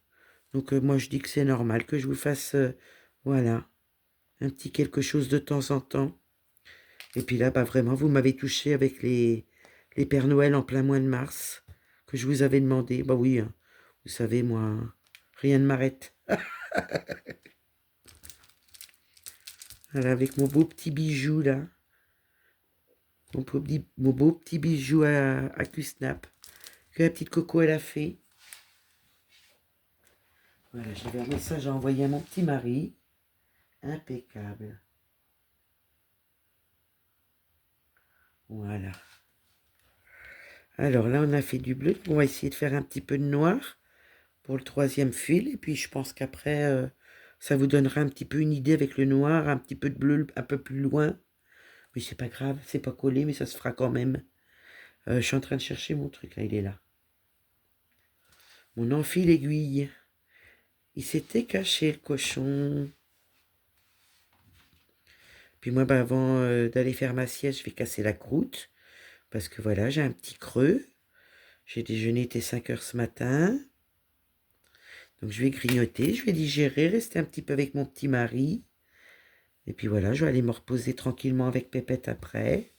Donc, moi, je dis que c'est normal que je vous fasse, voilà, un petit quelque chose de temps en temps. Et puis là, bah vraiment, vous m'avez touché avec les Pères Noël en plein mois de mars, que je vous avais demandé. Bah oui, hein, vous savez, moi, rien ne m'arrête. Voilà, avec mon beau petit bijou, là. Mon beau petit bijou à Q-Snap que la petite Coco elle a fait. Voilà, j'avais un message à envoyer à mon petit mari. Impeccable. Voilà. Alors là, on a fait du bleu. On va essayer de faire un petit peu de noir pour le troisième fil. Et puis, je pense qu'après, ça vous donnera un petit peu une idée avec le noir, un petit peu de bleu un peu plus loin. Mais c'est pas grave, c'est pas collé, mais ça se fera quand même. Je suis en train de chercher mon truc. Là, il est là. Mon enfile aiguille. Il s'était caché, le cochon. Puis moi, bah, avant d'aller faire ma sieste, je vais casser la croûte. Parce que voilà, j'ai un petit creux. J'ai déjeuné, il était 5 heures ce matin. Donc je vais grignoter, je vais digérer, rester un petit peu avec mon petit mari. Et puis voilà, je vais aller me reposer tranquillement avec Pépette après.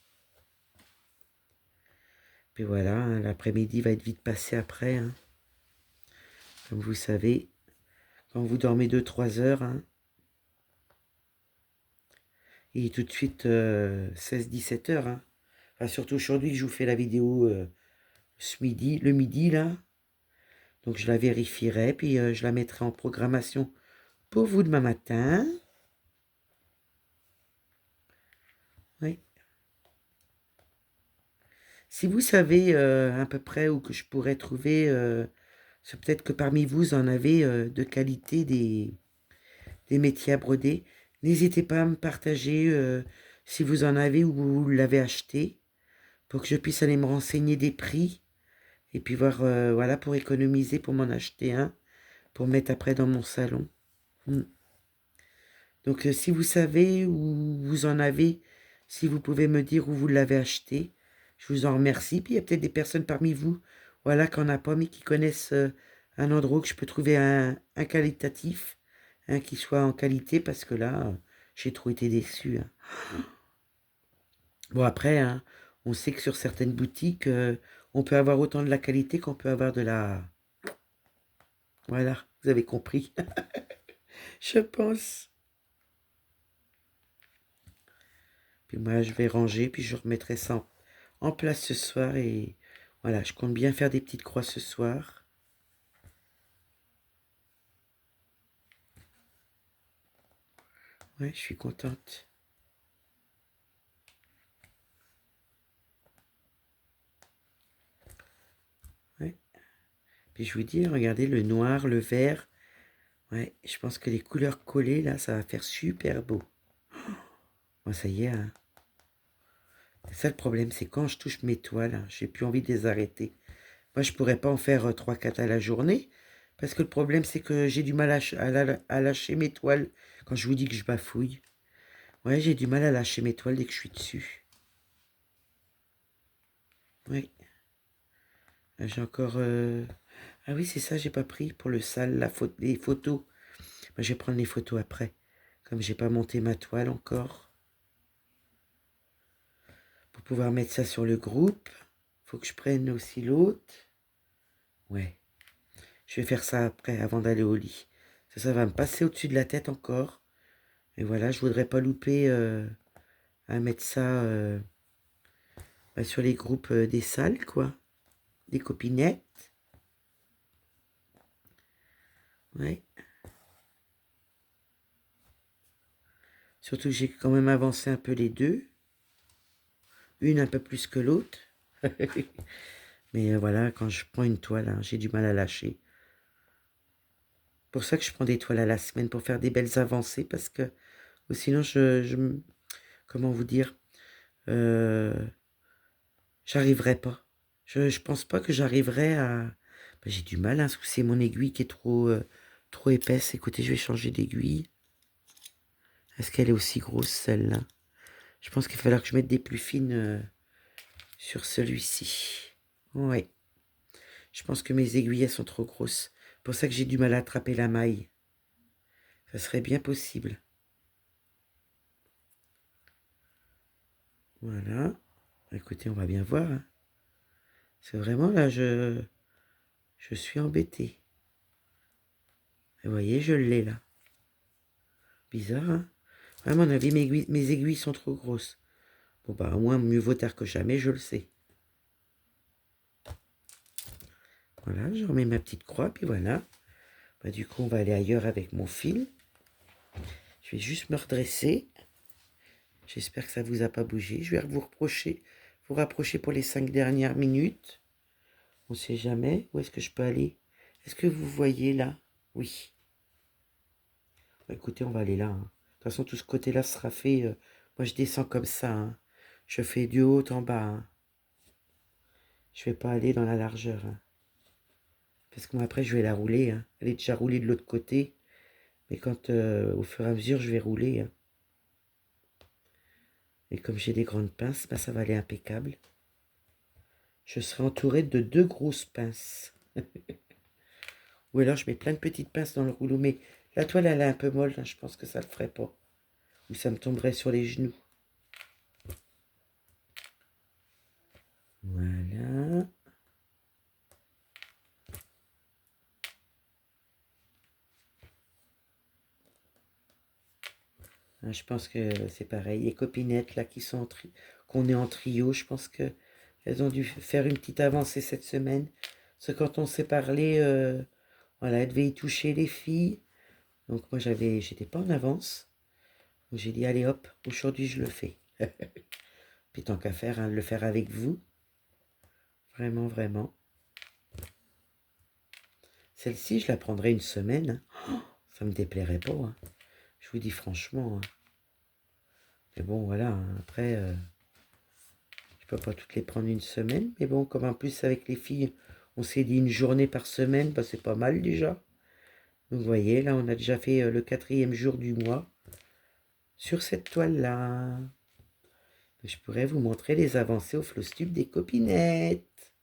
Puis voilà, hein, l'après-midi va être vite passé après. Hein. Comme vous savez, quand vous dormez 2-3 heures, hein, il est tout de suite 16-17 heures. Hein. Enfin, surtout aujourd'hui que je vous fais la vidéo le midi là. Donc je la vérifierai, puis je la mettrai en programmation pour vous demain matin. Oui. Si vous savez à peu près où que je pourrais trouver, c'est peut-être que parmi vous en avez de qualité des métiers à broder. N'hésitez pas à me partager si vous en avez ou vous l'avez acheté, pour que je puisse aller me renseigner des prix et puis voir, voilà, pour économiser, pour m'en acheter un, pour mettre après dans mon salon. Donc, si vous savez où vous en avez, si vous pouvez me dire où vous l'avez acheté, je vous en remercie. Puis, il y a peut-être des personnes parmi vous, voilà, qui n'en a pas, mais qui connaissent un endroit où je peux trouver un qualitatif, un qui soit en qualité, parce que là, j'ai trop été déçu, hein. Bon, après, hein, on sait que sur certaines boutiques, on peut avoir autant de la qualité qu'on peut avoir de la... Voilà, vous avez compris, je pense. Puis moi, je vais ranger, puis je remettrai ça en place ce soir. Et voilà, je compte bien faire des petites croix ce soir. Ouais, je suis contente. Ouais. Puis je vous dis, regardez, le noir, le vert. Ouais, je pense que les couleurs collées, là, ça va faire super beau. Moi, ça y est, hein. C'est ça le problème, c'est quand je touche mes toiles, hein, j'ai plus envie de les arrêter. Moi, je pourrais pas en faire 3-4 à la journée. Parce que le problème, c'est que j'ai du mal à lâcher mes toiles quand je vous dis que je bafouille. Ouais, j'ai du mal à lâcher mes toiles dès que je suis dessus. Oui. J'ai encore... Ah oui, c'est ça, j'ai pas pris pour le sale, les photos. Moi, je vais prendre les photos après. Comme j'ai pas monté ma toile encore. Pour pouvoir mettre ça sur le groupe. Faut que je prenne aussi l'autre. Ouais. Je vais faire ça après, avant d'aller au lit. Ça va me passer au-dessus de la tête encore. Et voilà, je voudrais pas louper à mettre ça sur les groupes des salles, quoi. Des copinettes. Ouais. Surtout que j'ai quand même avancé un peu les deux. Une un peu plus que l'autre. Mais voilà, quand je prends une toile, hein, j'ai du mal à lâcher. Pour ça que je prends des toiles à la semaine, pour faire des belles avancées, parce que ou sinon, comment vous dire, euh, j'arriverai pas. Je pense pas que j'arriverai à... Ben, j'ai du mal, hein, parce que c'est mon aiguille qui est trop épaisse. Écoutez, je vais changer d'aiguille. Est-ce qu'elle est aussi grosse, celle-là? Je pense qu'il va falloir que je mette des plus fines sur celui-ci. Ouais. Je pense que mes aiguilles, elles sont trop grosses. C'est pour ça que j'ai du mal à attraper la maille. Ça serait bien possible. Voilà. Écoutez, on va bien voir, hein. C'est vraiment là, je suis embêtée. Vous voyez, je l'ai là. Bizarre, hein? À mon avis, mes aiguilles sont trop grosses. Bon, bah, au moins, mieux vaut tard que jamais, je le sais. Voilà, je remets ma petite croix, puis voilà. Bah, du coup, on va aller ailleurs avec mon fil. Je vais juste me redresser. J'espère que ça ne vous a pas bougé. Je vais vous rapprocher pour les 5 dernières minutes. On ne sait jamais. Où est-ce que je peux aller? Est-ce que vous voyez là? Oui. Bah, écoutez, on va aller là, hein. De toute façon, tout ce côté-là sera fait. Moi, je descends comme ça, hein. Je fais du haut en bas, hein. Je ne vais pas aller dans la largeur, hein. Parce que moi, après, je vais la rouler, hein. Elle est déjà roulée de l'autre côté. Mais quand, au fur et à mesure, je vais rouler, hein. Et comme j'ai des grandes pinces, bah, ça va aller impeccable. Je serai entourée de 2 grosses pinces. Ou alors je mets plein de petites pinces dans le rouleau. Mais la toile, elle est un peu molle, hein. Je pense que ça ne le ferait pas. Ou ça me tomberait sur les genoux. Voilà. Ah, je pense que c'est pareil. Les copinettes là qui sont qu'on est en trio, je pense que elles ont dû faire une petite avancée cette semaine. Parce que quand on s'est parlé, voilà, elles devaient y toucher les filles. Donc moi j'étais pas en avance. Donc j'ai dit allez hop, aujourd'hui je le fais. Puis tant qu'à faire, hein, le faire avec vous. Vraiment, vraiment. Celle-ci, je la prendrai une semaine, hein. Ça me déplairait pas, hein. Je vous dis franchement, hein. Mais bon, voilà, hein. Après, je peux pas toutes les prendre une semaine. Mais bon, comme en plus avec les filles, on s'est dit une journée par semaine, bah, c'est pas mal déjà. Donc vous voyez, là, on a déjà fait le 4e jour du mois. sur cette toile-là. Je pourrais vous montrer les avancées au Flosstube des copinettes.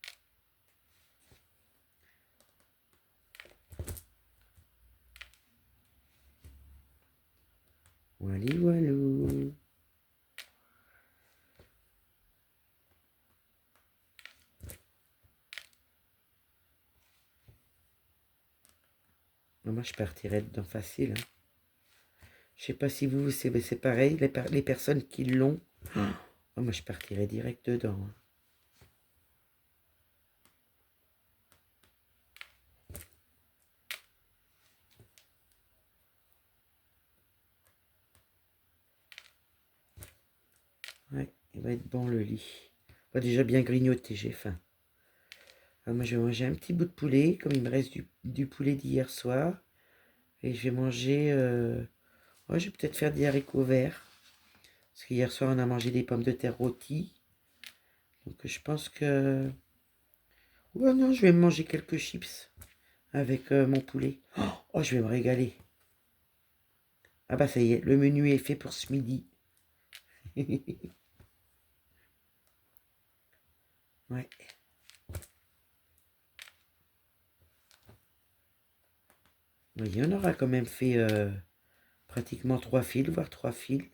Voilà, voilà. Moi, je partirais dedans facile. Hein. Je sais pas si vous, c'est pareil, les personnes qui l'ont. Oh, moi, je partirais direct dedans. Hein. Ouais, il va être bon le lit. On va déjà bien grignoter, j'ai faim. Alors, moi, je vais manger un petit bout de poulet, comme il me reste du poulet d'hier soir. Et je vais manger... Ouais, je vais peut-être faire des haricots verts. Parce qu'hier soir, on a mangé des pommes de terre rôties. Donc, je pense que... Ouais, non, je vais manger quelques chips avec mon poulet. Oh, je vais me régaler. Ah bah, ça y est, le menu est fait pour ce midi. Ouais. Vous voyez, on aura quand même fait pratiquement 3 fils, voire 3 fils.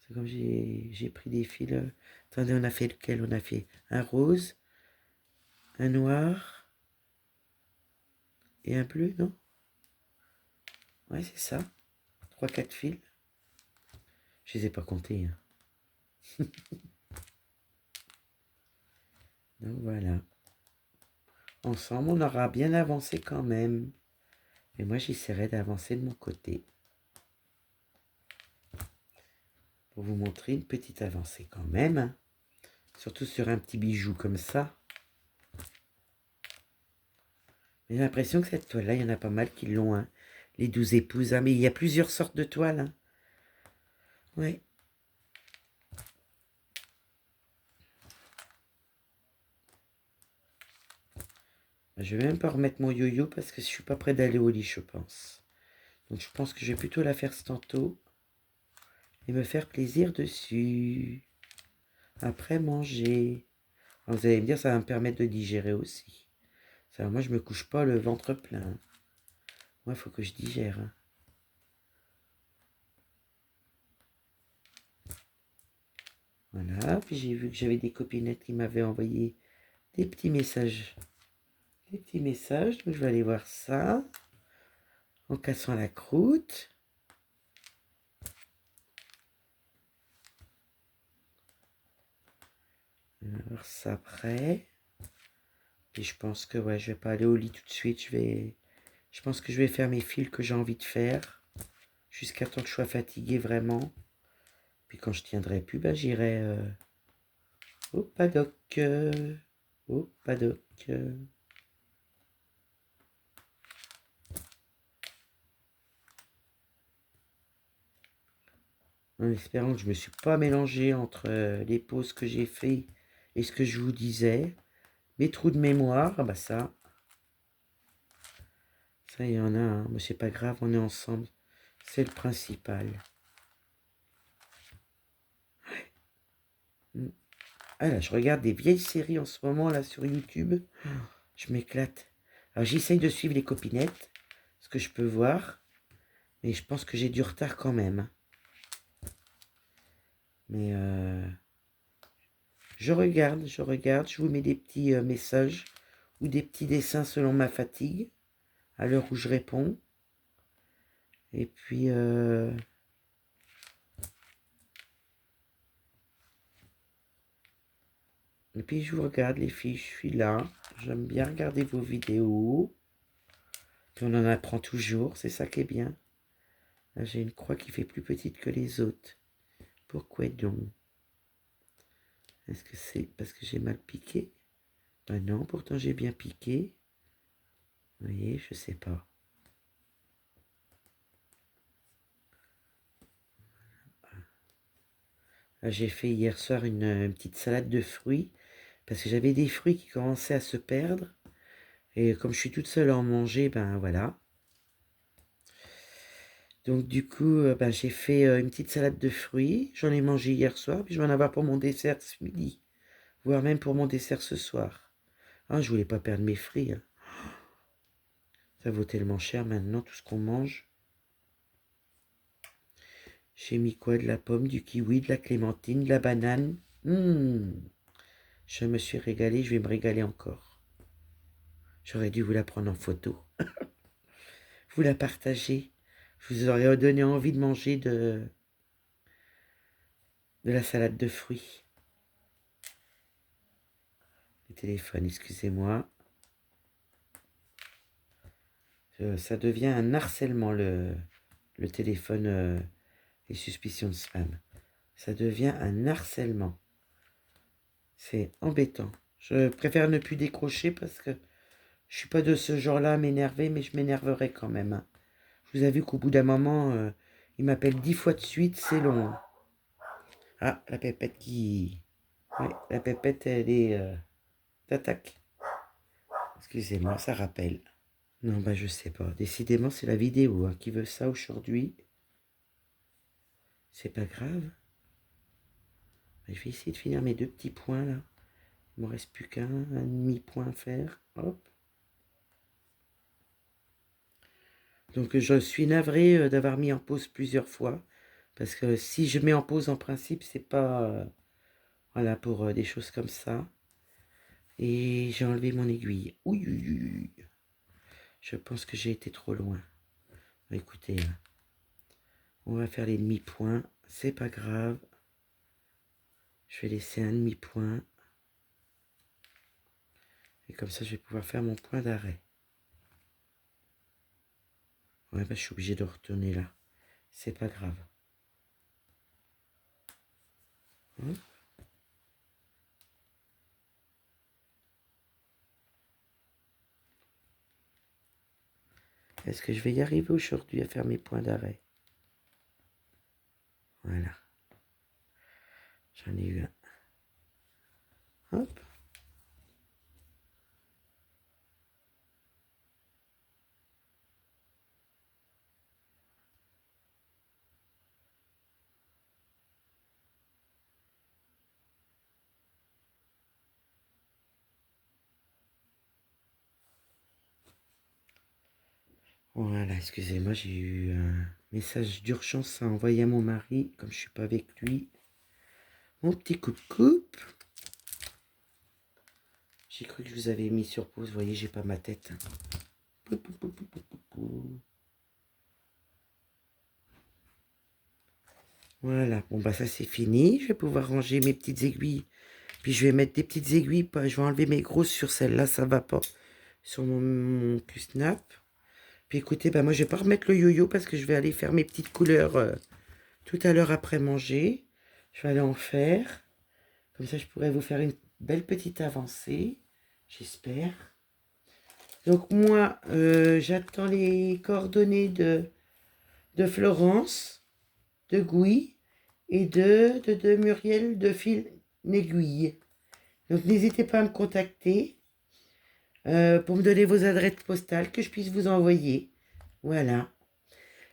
C'est comme j'ai pris des fils. Attendez, on a fait lequel? On a fait un rose, un noir et un bleu, non? Ouais, c'est ça. 3-4 fils. Je les ai pas comptés. Hein. Donc voilà. Ensemble, on aura bien avancé quand même. Et moi, j'essaierai d'avancer de mon côté. Pour vous montrer une petite avancée quand même. Hein. Surtout sur un petit bijou comme ça. J'ai l'impression que cette toile-là, il y en a pas mal qui l'ont. Hein. Les 12 épouses. Hein. Mais il y a plusieurs sortes de toiles. Hein. Ouais. Je vais même pas remettre mon yo-yo parce que je suis pas prêt d'aller au lit, je pense. Donc je pense que je vais plutôt la faire tantôt. Et me faire plaisir dessus. Après manger. Alors vous allez me dire, ça va me permettre de digérer aussi. Ça, moi, je me couche pas le ventre plein. Moi, il faut que je digère. Hein. Voilà, puis j'ai vu que j'avais des copinettes qui m'avaient envoyé des petits messages. Des petits messages, donc je vais aller voir ça. En cassant la croûte. On va voir ça après. Et je pense que ouais, je vais pas aller au lit tout de suite. Je pense que je vais faire mes fils que j'ai envie de faire. Jusqu'à temps que je sois fatigué vraiment. Puis quand je tiendrai plus, bah, j'irai au paddock. Au paddock. En espérant que je ne me suis pas mélangé entre les pauses que j'ai fait et ce que je vous disais. Mes trous de mémoire, ah bah ça il y en a, hein. Mais c'est pas grave, on est ensemble. C'est le principal. Ah là, je regarde des vieilles séries en ce moment là sur YouTube. Je m'éclate. Alors j'essaye de suivre les copinettes, ce que je peux voir. Mais je pense que j'ai du retard quand même. Mais je regarde, je vous mets des petits messages ou des petits dessins selon ma fatigue, à l'heure où je réponds. Et puis, je vous regarde les filles, je suis là. J'aime bien regarder vos vidéos. Puis on en apprend toujours, c'est ça qui est bien. Là, j'ai une croix qui fait plus petite que les autres. Pourquoi donc? Est-ce que c'est parce que j'ai mal piqué? Ben non, pourtant j'ai bien piqué. Vous voyez, je sais pas. Là, j'ai fait hier soir une petite salade de fruits. Parce que j'avais des fruits qui commençaient à se perdre. Et comme je suis toute seule à en manger, ben voilà. Donc du coup, ben, j'ai fait une petite salade de fruits. J'en ai mangé hier soir, puis je vais en avoir pour mon dessert ce midi, voire même pour mon dessert ce soir. Ah, je voulais pas perdre mes fruits, hein. Ça vaut tellement cher maintenant, tout ce qu'on mange. J'ai mis quoi? De la pomme, du kiwi, de la clémentine, de la banane. Je me suis régalée, je vais me régaler encore. J'aurais dû vous la prendre en photo. Vous la partager. Je vous aurais donné envie de manger de la salade de fruits. Le téléphone, excusez-moi. Ça devient un harcèlement, le téléphone, les suspicions de spam. Ça devient un harcèlement. C'est embêtant. Je préfère ne plus décrocher parce que je suis pas de ce genre-là à m'énerver, mais je m'énerverai quand même, hein. Je vous ai vu qu'au bout d'un moment, il m'appelle 10 fois de suite, c'est long, hein. Ah, la pépette qui... Oui, la pépette, elle est d'attaque. Excusez-moi, ça rappelle. Non, bah je sais pas. Décidément, c'est la vidéo hein, qui veut ça aujourd'hui. C'est pas grave. Je vais essayer de finir mes 2 petits points là. Il me reste plus qu'un demi-point à faire. Hop. Donc je suis navrée d'avoir mis en pause plusieurs fois. Parce que si je mets en pause en principe, c'est pas voilà, pour des choses comme ça. Et j'ai enlevé mon aiguille. Oui, oui, oui. Je pense que j'ai été trop loin. Écoutez, on va faire les demi-points. C'est pas grave. Je vais laisser un demi-point. Et comme ça, je vais pouvoir faire mon point d'arrêt. Ouais, bah, je suis obligée de retourner là. C'est pas grave. Hein? Est-ce que je vais y arriver aujourd'hui à faire mes points d'arrêt? Voilà. J'en ai eu un. Hop. Voilà, excusez-moi, j'ai eu un message d'urgence à envoyer à mon mari, comme je suis pas avec lui. Mon petit coupe-coupe. J'ai cru que je vous avais mis sur pause, vous voyez, j'ai pas ma tête. Voilà, bon bah ça c'est fini, je vais pouvoir ranger mes petites aiguilles. Puis je vais mettre des petites aiguilles, je vais enlever mes grosses sur celle-là, ça va pas. Sur mon Q-snap. Puis écoutez, bah moi je vais pas remettre le yo-yo parce que je vais aller faire mes petites couleurs tout à l'heure après manger. Je vais aller en faire. Comme ça je pourrais vous faire une belle petite avancée, j'espère. Donc moi, j'attends les coordonnées de Florence, de Gouy et de Muriel de Fil Aiguille. Donc n'hésitez pas à me contacter pour me donner vos adresses postales que je puisse vous envoyer. Voilà.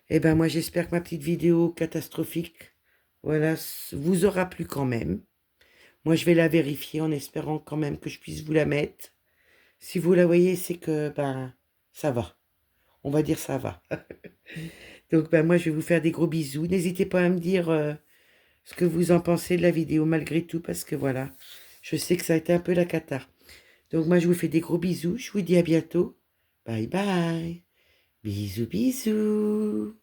Et ben moi j'espère que ma petite vidéo catastrophique, voilà, vous aura plu quand même. Moi je vais la vérifier en espérant quand même que je puisse vous la mettre. Si vous la voyez, c'est que ben ça va. On va dire ça va. Donc ben moi je vais vous faire des gros bisous. N'hésitez pas à me dire ce que vous en pensez de la vidéo malgré tout parce que voilà, je sais que ça a été un peu la cata. Donc moi je vous fais des gros bisous. Je vous dis à bientôt. Bye bye. Bisous bisous.